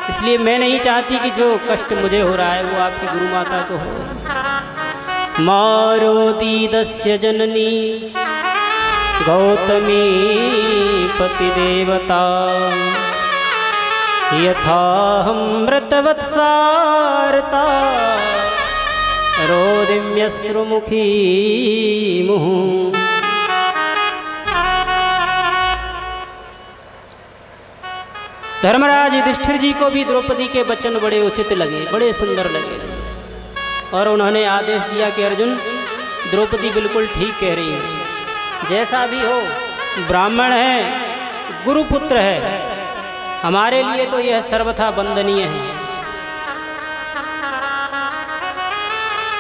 S2: इसलिए मैं नहीं चाहती कि जो कष्ट मुझे हो रहा है वो आपकी गुरु माता को हो। मारोदीदस्य जननी गौतमी पतिदेवता यथाहं मृतवत्सारता रोदिम्यश्रुमुखी मुहुः। धर्मराज युधिष्ठिर जी को भी द्रौपदी के वचन बड़े उचित लगे, बड़े सुंदर लगे, और उन्होंने आदेश दिया कि अर्जुन, द्रौपदी बिल्कुल ठीक कह रही है, जैसा भी हो ब्राह्मण है, गुरुपुत्र है, हमारे लिए तो यह सर्वथा वंदनीय है,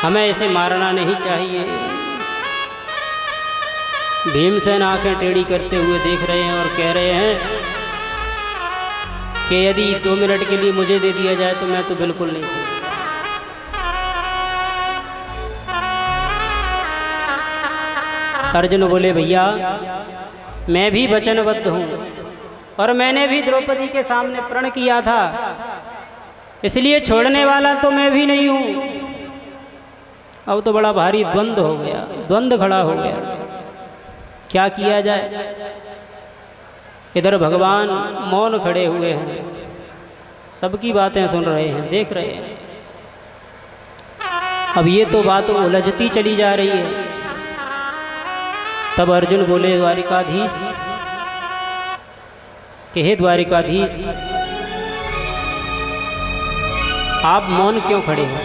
S2: हमें इसे मारना नहीं चाहिए। भीमसेन आंखें टेढ़ी करते हुए देख रहे हैं और कह रहे हैं कि यदि 2 मिनट के लिए मुझे दे दिया जाए तो मैं तो बिल्कुल नहीं दूँ। अर्जुन बोले भैया मैं भी वचनबद्ध हूँ, और मैंने भी द्रौपदी के सामने प्रण किया था, इसलिए छोड़ने वाला तो मैं भी नहीं हूँ। अब तो बड़ा भारी द्वंद्व हो गया, द्वंद्व खड़ा हो गया, क्या किया जाए। इधर भगवान मौन खड़े हुए हैं, सबकी बातें सुन रहे हैं, देख रहे हैं। अब ये तो बात उलझती चली जा रही है। तब अर्जुन बोले द्वारिकाधीश कि हे द्वारिकाधीश, आप मौन क्यों खड़े हैं?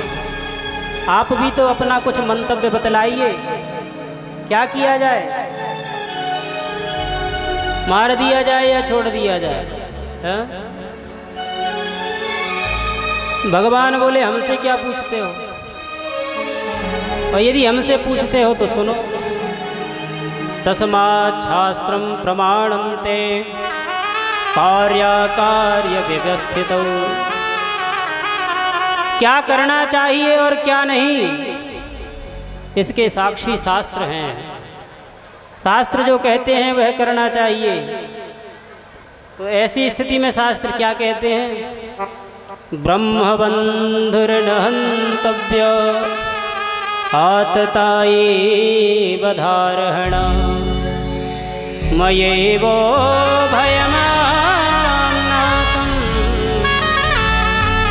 S2: आप भी तो अपना कुछ मंतव्य बतलाइए, क्या किया जाए? मार दिया जाए या छोड़ दिया जाए? हा? भगवान बोले हमसे क्या पूछते हो, और यदि हमसे पूछते हो तो सुनो। तस्मात् शास्त्रम प्रमाणन्ते कार्याकार्य व्यवस्थितौ। क्या करना चाहिए और क्या नहीं, इसके साक्षी शास्त्र हैं। शास्त्र जो कहते हैं वह करना चाहिए। तो ऐसी स्थिति में शास्त्र क्या कहते हैं? ब्रह्मबंधुर्न हन्तव्य आततायी बधारहण मयैवो भयमानाकं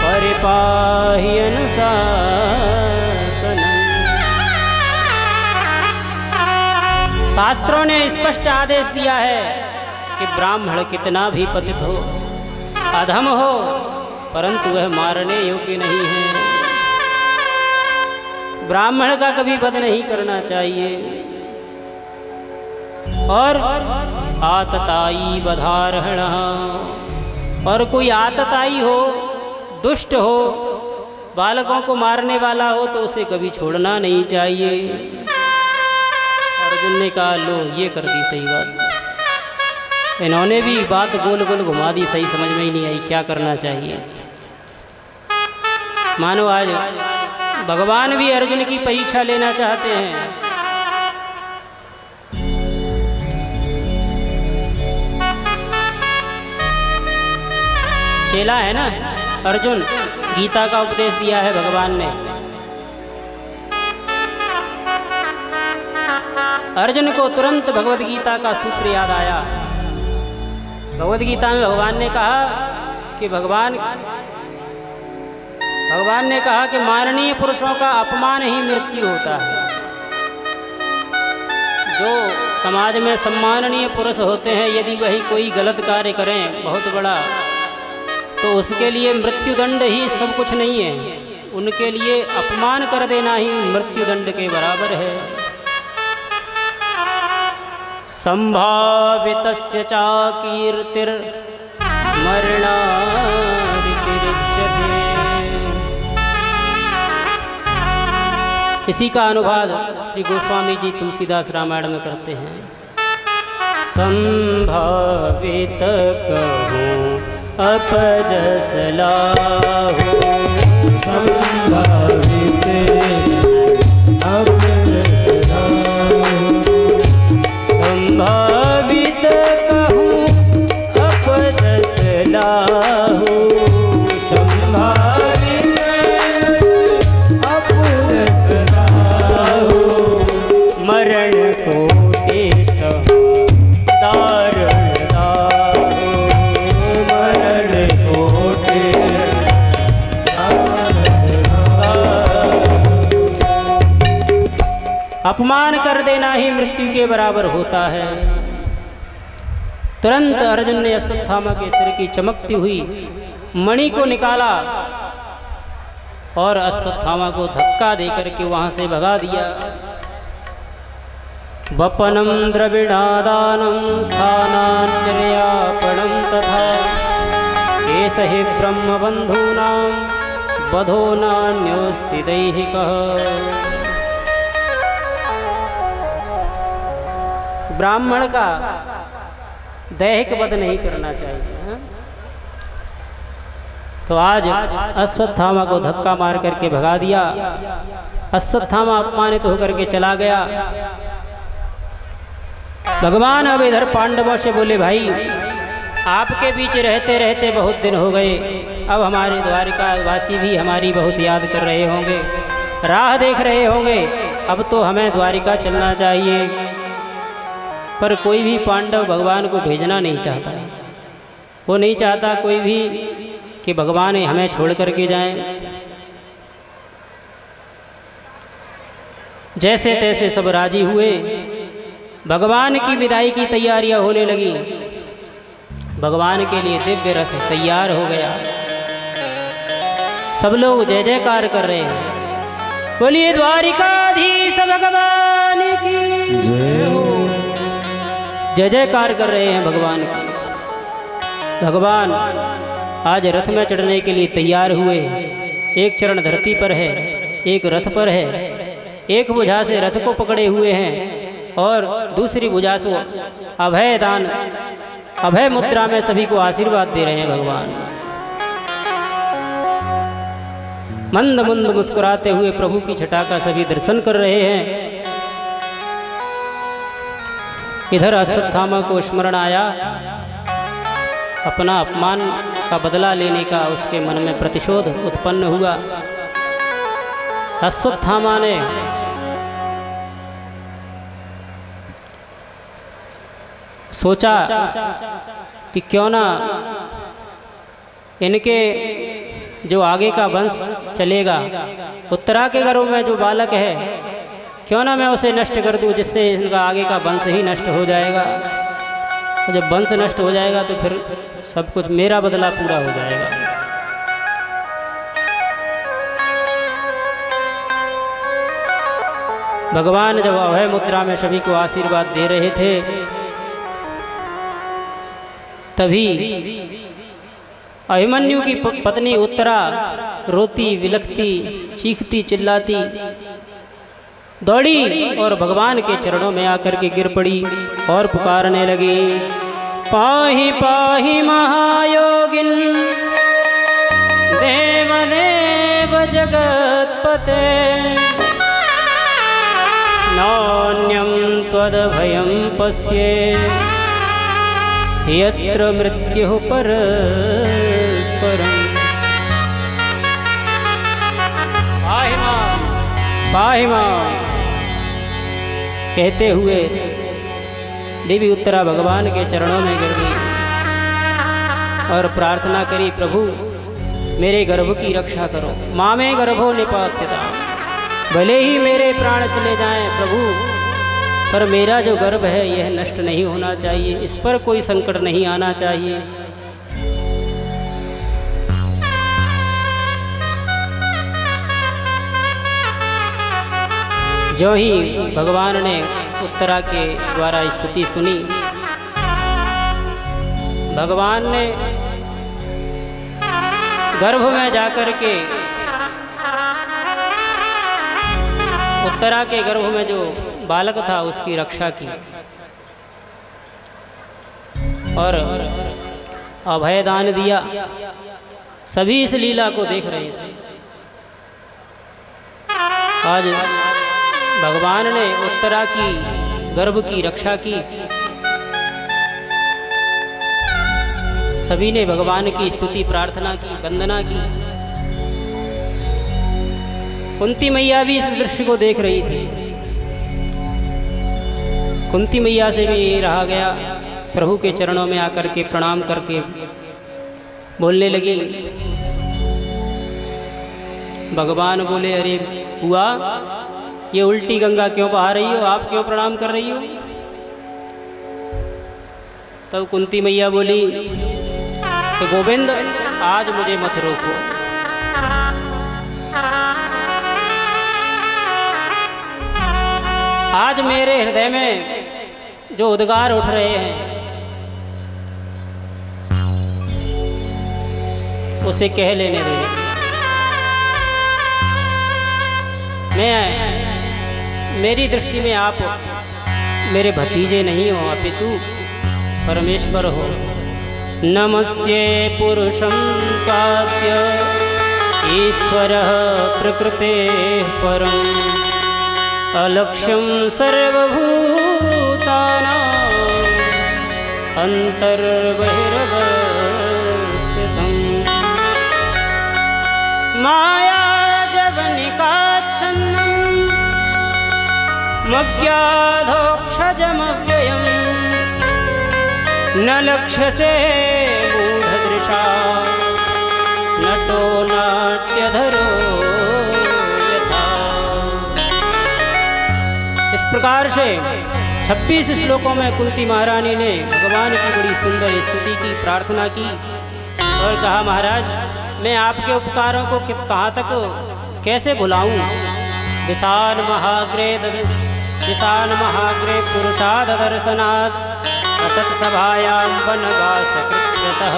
S2: परिपाहि अनुशासनम्। शास्त्रों ने स्पष्ट आदेश दिया है कि ब्राह्मण कितना भी पतित हो, अधम हो, परंतु वह मारने योग्य नहीं है। ब्राह्मण का कभी वध नहीं करना चाहिए। और आतताई बधारहण, और कोई आतताई हो, दुष्ट हो, बालकों को मारने वाला हो तो उसे कभी छोड़ना नहीं चाहिए। अर्जुन ने कहा लो ये कर दी सही बात। इन्होंने भी बात गोल गोल घुमा दी, सही समझ में ही नहीं आई क्या करना चाहिए। मानो आज भगवान भी अर्जुन की परीक्षा लेना चाहते हैं। चेला है ना अर्जुन, गीता का उपदेश दिया है भगवान ने। अर्जुन को तुरंत भगवद गीता का सूत्र याद आया। भगवद गीता में भगवान ने कहा कि माननीय पुरुषों का अपमान ही मृत्यु होता है। जो समाज में सम्माननीय पुरुष होते हैं, यदि वही कोई गलत कार्य करें बहुत बड़ा, तो उसके लिए मृत्युदंड ही सब कुछ नहीं है। उनके लिए अपमान कर देना ही मृत्युदंड के बराबर है। संभावितस्य चा कीर्तिर्मरणादितिरिच्यते। इसी का अनुवाद श्री गोस्वामी जी तुलसीदास रामायण में करते हैं। संभावित कहूँ अपजस लाहू,
S3: संभावित अपजस लाहू।
S2: संभावित कहूँ अपजस लाहू,
S3: संभावित अपजस लाहू।
S2: मरण कोटि दारुण दाहू,
S3: मरण कोटि
S2: अपमान कर देना ही मृत्यु के बराबर होता है। तुरंत अर्जुन ने अश्वत्थामा के सिर की चमकती हुई मणि को निकाला और अश्वत्थामा को धक्का देकर के वहां से भगा दिया। वपनम द्रविणादानं स्थानान्यर्यापणं तथा एष हि ब्रह्मबन्धूनां वधो नान्योऽस्ति दैहिकः। ब्राह्मण का दैहिक वध नहीं करना चाहिए। तो आज अश्वत्थामा को धक्का मार करके भगा दिया। अश्वत्थामा अपमानित होकर के चला गया। भगवान अब इधर पांडवों से बोले, भाई आपके बीच रहते रहते बहुत दिन हो गए, अब हमारे द्वारिका वासी भी हमारी बहुत याद कर रहे होंगे, राह देख रहे होंगे, अब तो हमें द्वारिका चलना चाहिए। पर कोई भी पांडव भगवान को भेजना नहीं चाहता। वो नहीं चाहता कोई भी कि भगवान हमें छोड़ करके जाएं। जैसे तैसे सब राजी हुए। भगवान की विदाई की तैयारियां होने लगी। भगवान के लिए दिव्य रथ तैयार हो गया। सब लोग जय जयकार कर रहे हैं। बोलिए द्वारिकाधीश भगवान की
S3: जय हो।
S2: जय जयकार कर रहे हैं भगवान की। भगवान आज रथ में चढ़ने के लिए तैयार हुए। एक चरण धरती पर है, एक रथ पर है। एक भुजा से रथ को पकड़े हुए हैं और दूसरी भुजा से अभय दान, अभय मुद्रा में सभी को आशीर्वाद दे रहे हैं भगवान। मंद मंद मुस्कुराते हुए प्रभु की छटा का सभी दर्शन कर रहे हैं। इधर अश्वत्थामा को स्मरण आया, अपना अपमान का बदला लेने का उसके मन में प्रतिशोध उत्पन्न हुआ। अश्वत्थामा ने सोचा कि क्यों ना इनके जो आगे का वंश चलेगा, उत्तरा के गर्भ में जो बालक है, क्यों ना मैं उसे नष्ट कर दूं, जिससे इनका आगे का वंश ही नष्ट हो जाएगा। और जब वंश नष्ट हो जाएगा तो फिर सब कुछ मेरा बदला पूरा हो जाएगा। भगवान जब अभय मुद्रा में सभी को आशीर्वाद दे रहे थे, तभी अभिमन्यु की पत्नी उत्तरा रोती विलखती चीखती चिल्लाती दौड़ी और भगवान के चरणों में आकर के गिर पड़ी और पुकारने लगी, पाहि पाहि महायोगिन देवदेव जगत्पते नान्यं त्वदभयं पश्ये यत्र मृत्युः परस्परम्। पाहि मां, पाहि मां कहते हुए देवी उत्तरा भगवान के चरणों में गिर गई और प्रार्थना करी, प्रभु मेरे गर्भ की रक्षा करो। माँ में गर्भो निपात्यता, भले ही मेरे प्राण चले जाएं प्रभु, पर मेरा जो गर्भ है यह नष्ट नहीं होना चाहिए, इस पर कोई संकट नहीं आना चाहिए। जो ही भगवान ने उत्तरा के द्वारा स्तुति सुनी, भगवान ने गर्भ में जाकर के उत्तरा के गर्भ में जो बालक था उसकी रक्षा की और अभयदान दिया। सभी इस लीला को देख रहे थे। आज भगवान ने उत्तरा की गर्भ की रक्षा की। सभी ने भगवान की स्तुति प्रार्थना की, वंदना की। कुंती मैया भी इस दृश्य को देख रही थी। कुंती मैया से भी रहा गया, प्रभु के चरणों में आकर के प्रणाम करके बोलने लगी। भगवान बोले, अरे हुआ ये उल्टी गंगा क्यों बहा रही हो, आप क्यों प्रणाम कर रही हो? तब कुंती मैया बोली कि गोविंद आज मुझे मत रोको। आज मेरे हृदय में जो उद्गार उठ रहे हैं उसे कह लेने दो। मेरी दृष्टि में आप मेरे भतीजे नहीं हो, अपितु परमेश्वर हो। नमस्ये पुरुषं काव्य ईश्वरः प्रकृतेः परम् अलक्ष्यं सर्वभूतानां अन्तर्बहिर्वस्थितम् मायाजवनिकाच्छन्नं मज्ञाधोक्षजमव्ययम् न लक्ष्यसे मूढदृशा नटो नाट्यधरो यथा। इस प्रकार से 26 श्लोकों में कुंती महारानी ने भगवान की बड़ी सुंदर स्तुति की, प्रार्थना की और कहा, महाराज मैं आपके उपकारों को कहाँ तक कैसे भुलाऊं। विशाल महाग्रे पुरुषाद दर्शनात् असत सभायां वनवासकृतः।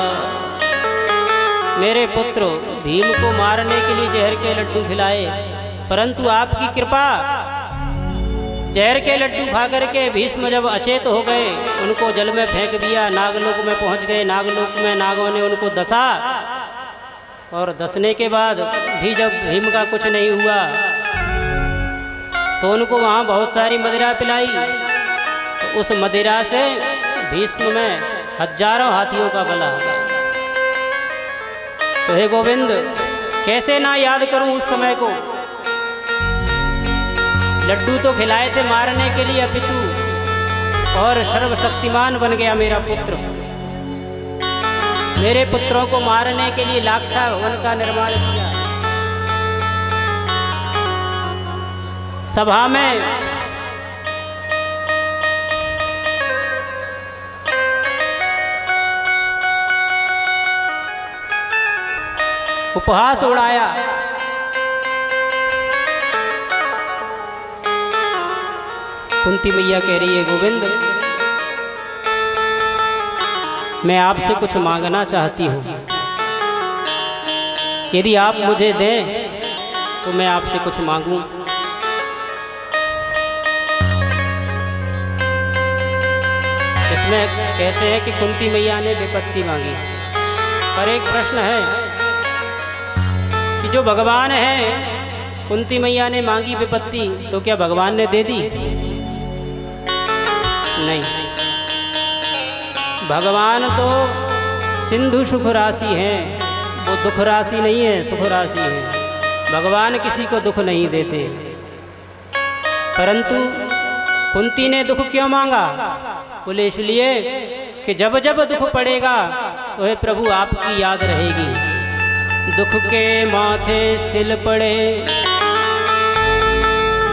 S2: मेरे पुत्र भीम को मारने के लिए जहर के लड्डू खिलाए, परंतु आपकी कृपा, जहर के लड्डू खा करके भीष्म जब अचेत हो गए, उनको जल में फेंक दिया, नागलोक में पहुंच गए। नागलोक में नागों ने उनको दसा, और दसने के बाद भी जब भीम का कुछ नहीं हुआ तो उनको वहाँ बहुत सारी मदिरा पिलाई। तो उस मदिरा से भीष्म में हजारों हाथियों का बला। तो हे गोविंद, कैसे ना याद करूं उस समय को। लड्डू तो खिलाए थे मारने के लिए अपितु, और सर्वशक्तिमान बन गया मेरा पुत्र। मेरे पुत्रों को मारने के लिए लाक्षा वन का निर्माण किया। सभा में उपहास उड़ाया। कुंती मैया कह रही है, गोविंद मैं आपसे कुछ मांगना चाहती हूँ। यदि आप मुझे दें तो मैं आपसे कुछ मांगूं। इसमें कहते हैं कि कुंती मैया ने विपत्ति मांगी। पर एक प्रश्न है कि जो भगवान है, कुंती मैया ने मांगी विपत्ति, तो क्या भगवान ने दे दी? नहीं, भगवान तो सिंधु सुख राशि है, वो दुख राशि नहीं है, सुख राशि है। भगवान किसी को दुख नहीं देते। परंतु कुंती ने दुख क्यों मांगा? बोले इसलिए कि जब जब दुख पड़ेगा तो हे प्रभु आपकी याद रहेगी। दुख के माथे सिल पड़े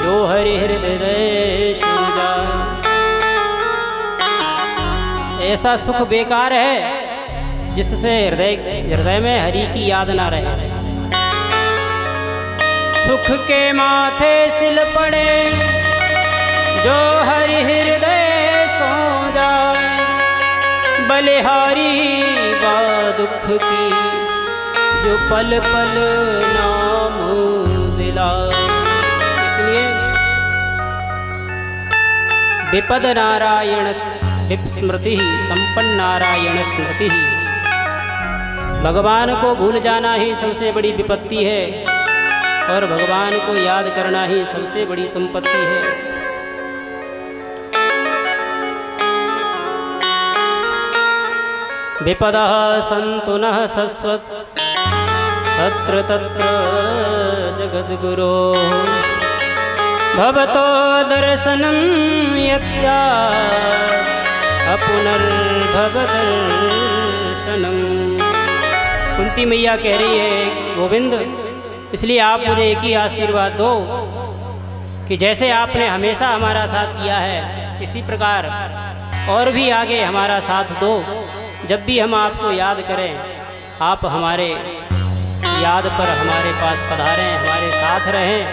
S2: जो हरि हृदय सूजा। ऐसा सुख बेकार है जिससे हृदय में हरि की याद ना रहे। सुख के माथे सिल पड़े जो हरि हृदय सो जाए। बलिहारी बा दुख की जो पल पल नाम दिलाए। इसलिए विपद नारायण स्मृति संपन्न नारायण स्मृति। भगवान को भूल जाना ही सबसे बड़ी विपत्ति है, और भगवान को याद करना ही सबसे बड़ी संपत्ति है। विपदः सन्तु नः शश्वत् तत्र तत्र जगद्गुरो। भवतो दर्शनं यत् स्यात् अपुनर्भव दर्शनम्। कुंती मैया कह रही है, गोविंद इसलिए आप मुझे एक ही आशीर्वाद दो कि जैसे आपने हमेशा हमारा साथ दिया है, इसी प्रकार और भी आगे हमारा साथ दो। जब भी हम आपको याद करें, आप हमारे याद पर हमारे पास पधारें, हमारे साथ रहें।